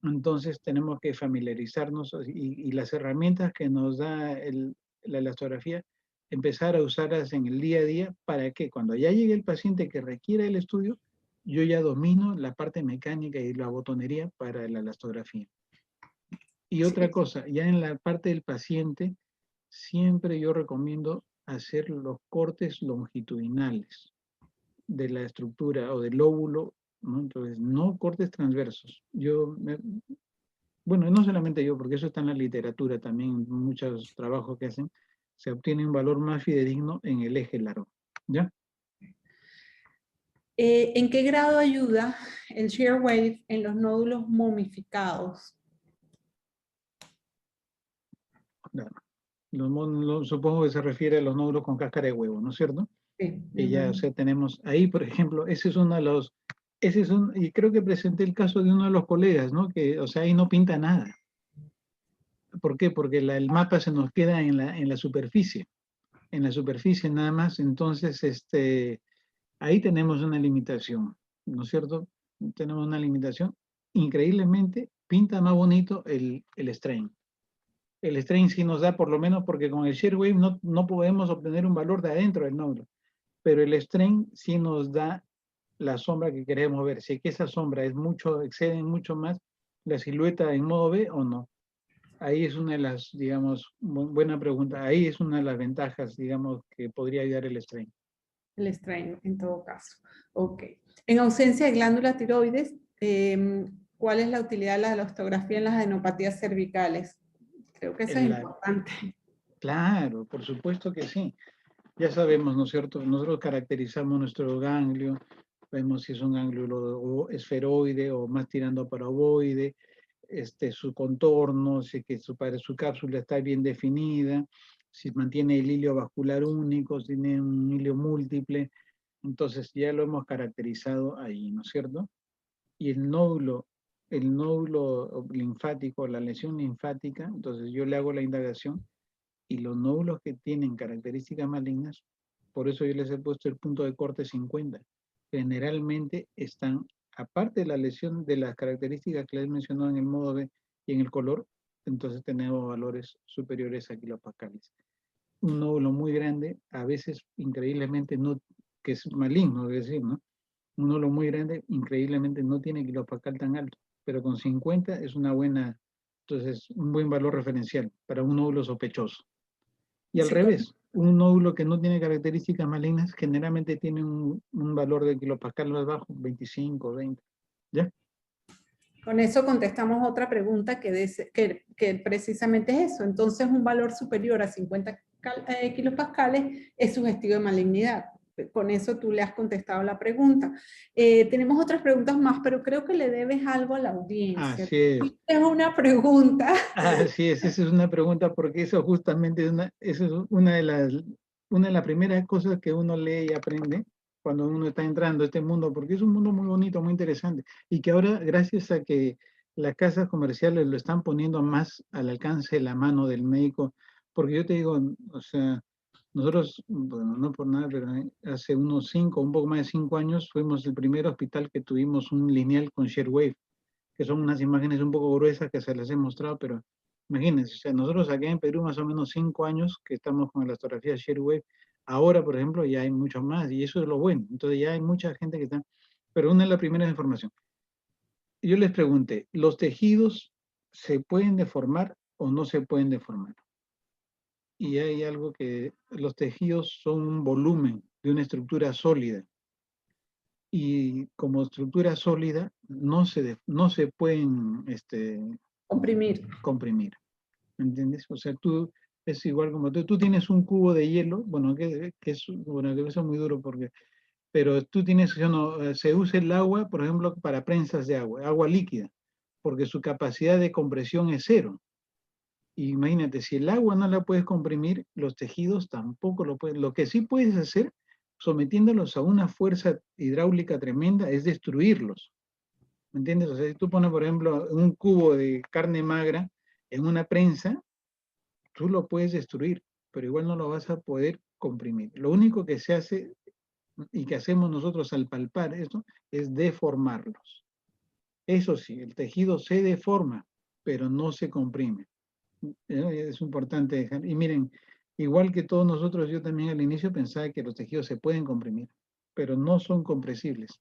Speaker 5: Entonces tenemos que familiarizarnos y las herramientas que nos da la elastografía, empezar a usarlas en el día a día para que cuando ya llegue el paciente que requiera el estudio, yo ya domino la parte mecánica y la botonería para la elastografía. Y otra cosa, ya en la parte del paciente, siempre yo recomiendo hacer los cortes longitudinales de la estructura o del lóbulo, ¿no? Entonces, no cortes transversos. Bueno, no solamente yo, porque eso está en la literatura también, en muchos trabajos que hacen, se obtiene un valor más fidedigno en el eje largo, ¿ya?
Speaker 4: ¿En qué grado ayuda el shear wave en los nódulos momificados?
Speaker 5: Claro. Supongo que se refiere a los nódulos con cáscara de huevo, ¿no es cierto?
Speaker 4: Sí.
Speaker 5: Que ya, o sea, tenemos ahí, por ejemplo, y creo que presenté el caso de uno de los colegas, ¿no? Que, o sea, ahí no pinta nada. ¿Por qué? Porque el mapa se nos queda en la superficie nada más, entonces, ahí tenemos una limitación, ¿no es cierto? Tenemos una limitación. Increíblemente, pinta más bonito el strain. El strain sí nos da, por lo menos, porque con el shear wave no podemos obtener un valor de adentro del nódulo, pero el strain sí nos da la sombra que queremos ver. Si es que esa sombra excede mucho más la silueta en modo B o no. Ahí es una de las, digamos, buena pregunta, ahí es una de las ventajas, digamos, que podría ayudar el strain.
Speaker 4: El strain, en todo caso. Ok. En ausencia de glándula tiroides, ¿cuál es la utilidad de la elastografía en las adenopatías cervicales? Creo que eso es importante.
Speaker 5: Claro, por supuesto que sí. Ya sabemos, ¿no es cierto? Nosotros caracterizamos nuestro ganglio, vemos si es un ganglio esferoide o más tirando para ovoide, su contorno, si que su cápsula está bien definida, si mantiene el hilio vascular único, si tiene un hilio múltiple, entonces ya lo hemos caracterizado ahí, ¿no es cierto? Y el nódulo linfático, la lesión linfática, entonces yo le hago la indagación y los nódulos que tienen características malignas, por eso yo les he puesto el punto de corte 50, generalmente están, aparte de la lesión de las características que les he mencionado en el modo B y en el color, entonces tenemos valores superiores a kilopascales. Un nódulo muy grande, a veces increíblemente no, que es maligno, es decir, ¿no? Un nódulo muy grande, increíblemente no tiene kilopascal tan alto, pero con 50 es un buen valor referencial para un nódulo sospechoso. Y al revés, un nódulo que no tiene características malignas generalmente tiene un valor de kilopascal más bajo, 25, 20. ¿Ya?
Speaker 4: Con eso contestamos otra pregunta que precisamente es eso. Entonces, un valor superior a 50 kilopascales es sugestivo de malignidad. Con eso tú le has contestado la pregunta. Tenemos otras preguntas más, pero creo que le debes algo a la audiencia.
Speaker 5: Así es.
Speaker 4: Es una pregunta.
Speaker 5: Así es, esa es una pregunta porque eso justamente una de las primeras cosas que uno lee y aprende cuando uno está entrando a este mundo, porque es un mundo muy bonito, muy interesante, y que ahora, gracias a que las casas comerciales lo están poniendo más al alcance de la mano del médico, porque yo te digo, o sea, nosotros, bueno, no por nada, pero hace unos 5, un poco más de 5 años, fuimos el primer hospital que tuvimos un lineal con ShareWave, que son unas imágenes un poco gruesas que se las he mostrado, pero imagínense, o sea, nosotros acá en Perú más o menos 5 años que estamos con la fotografía ShareWave, ahora, por ejemplo, ya hay mucho más, y eso es lo bueno. Entonces ya hay mucha gente que está, pero una de las primeras información. Yo les pregunté, ¿los tejidos se pueden deformar o no se pueden deformar? Y hay algo que los tejidos son un volumen de una estructura sólida. Y como estructura sólida no se pueden comprimir. ¿Entiendes? O sea, es igual como tú tienes un cubo de hielo, bueno, que es, bueno, que eso es muy duro porque, pero tú tienes, se usa el agua, por ejemplo, para prensas de agua líquida, porque su capacidad de compresión es 0. Y imagínate, si el agua no la puedes comprimir, los tejidos tampoco lo pueden. Lo que sí puedes hacer, sometiéndolos a una fuerza hidráulica tremenda, es destruirlos. ¿Me entiendes? O sea, si tú pones, por ejemplo, un cubo de carne magra en una prensa, tú lo puedes destruir, pero igual no lo vas a poder comprimir. Lo único que se hace y que hacemos nosotros al palpar esto es deformarlos. Eso sí, el tejido se deforma, pero no se comprime. Es importante dejar. Y miren, igual que todos nosotros, yo también al inicio pensaba que los tejidos se pueden comprimir, pero no son compresibles.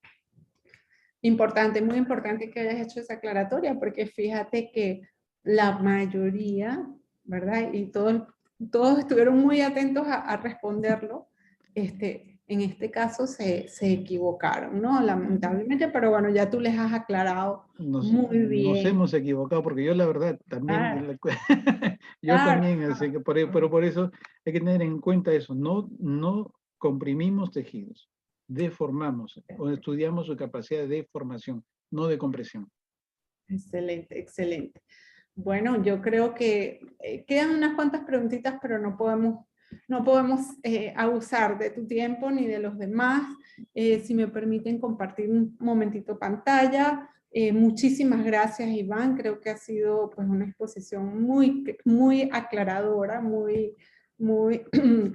Speaker 4: Importante, muy importante que hayas hecho esa aclaratoria, porque fíjate que la mayoría, ¿verdad? Y todos estuvieron muy atentos a responderlo. En este caso se equivocaron, ¿no? Lamentablemente, pero bueno, ya tú les has aclarado muy bien.
Speaker 5: Nos hemos equivocado, porque yo la verdad también, yo
Speaker 4: Claro.
Speaker 5: también, así que pero por eso hay que tener en cuenta eso, no comprimimos tejidos, deformamos o estudiamos su capacidad de formación, no de compresión.
Speaker 4: Excelente, excelente. Bueno, yo creo que quedan unas cuantas preguntitas, pero no podemos abusar de tu tiempo ni de los demás. Si me permiten compartir un momentito pantalla. Muchísimas gracias, Iván. Creo que ha sido pues, una exposición muy aclaradora, muy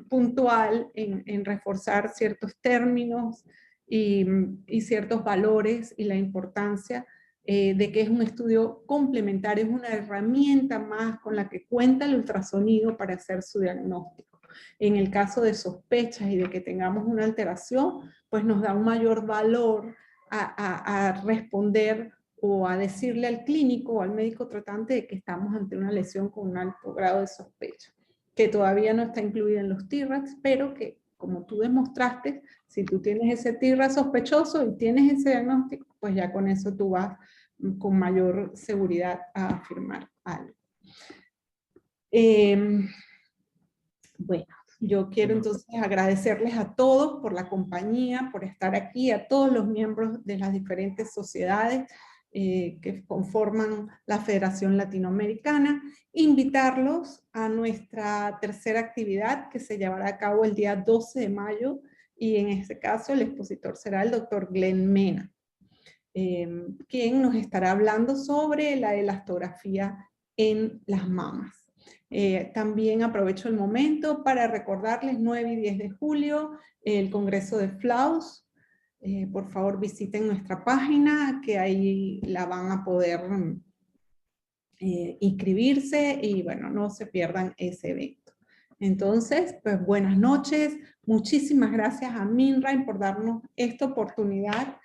Speaker 4: puntual en reforzar ciertos términos y ciertos valores y la importancia de que es un estudio complementario, es una herramienta más con la que cuenta el ultrasonido para hacer su diagnóstico. En el caso de sospechas y de que tengamos una alteración, pues nos da un mayor valor a responder o a decirle al clínico o al médico tratante de que estamos ante una lesión con un alto grado de sospecha, que todavía no está incluida en los TIRAX, pero que, como tú demostraste, si tú tienes ese TIRAX sospechoso y tienes ese diagnóstico, pues ya con eso tú vas con mayor seguridad a afirmar algo. Bueno, yo quiero entonces agradecerles a todos por la compañía, por estar aquí, a todos los miembros de las diferentes sociedades que conforman la Federación Latinoamericana, invitarlos a nuestra tercera actividad que se llevará a cabo el día 12 de mayo, y en este caso el expositor será el doctor Glenn Mena, quien nos estará hablando sobre la elastografía en las mamas. También aprovecho el momento para recordarles 9 y 10 de julio el Congreso de FLAUS. Por favor visiten nuestra página, que ahí la van a poder inscribirse, y bueno, no se pierdan ese evento. Entonces, pues buenas noches, muchísimas gracias a Minray por darnos esta oportunidad,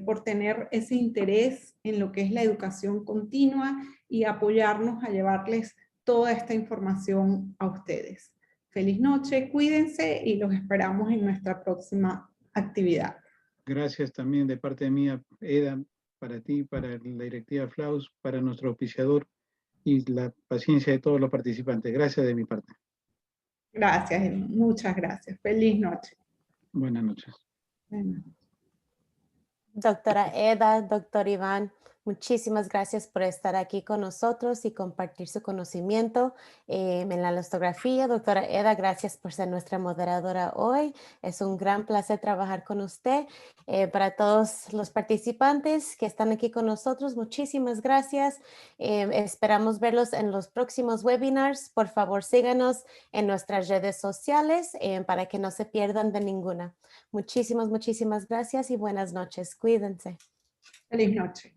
Speaker 4: por tener ese interés en lo que es la educación continua y apoyarnos a llevarles toda esta información a ustedes. Feliz noche, cuídense y los esperamos en nuestra próxima actividad.
Speaker 5: Gracias también de parte de mí, Eda, para ti, para la directiva FLAUS, para nuestro auspiciador y la paciencia de todos los participantes. Gracias de mi parte.
Speaker 4: Gracias, muchas gracias. Feliz noche.
Speaker 5: Buenas noches.
Speaker 2: Doctora Eda, doctor Iván, Muchísimas gracias por estar aquí con nosotros y compartir su conocimiento en la osteografía. Doctora Eda, gracias por ser nuestra moderadora hoy. Es un gran placer trabajar con usted. Para todos los participantes que están aquí con nosotros, muchísimas gracias. Esperamos verlos en los próximos webinars. Por favor, síganos en nuestras redes sociales para que no se pierdan de ninguna. Muchísimas gracias y buenas noches. Cuídense.
Speaker 4: Feliz noche.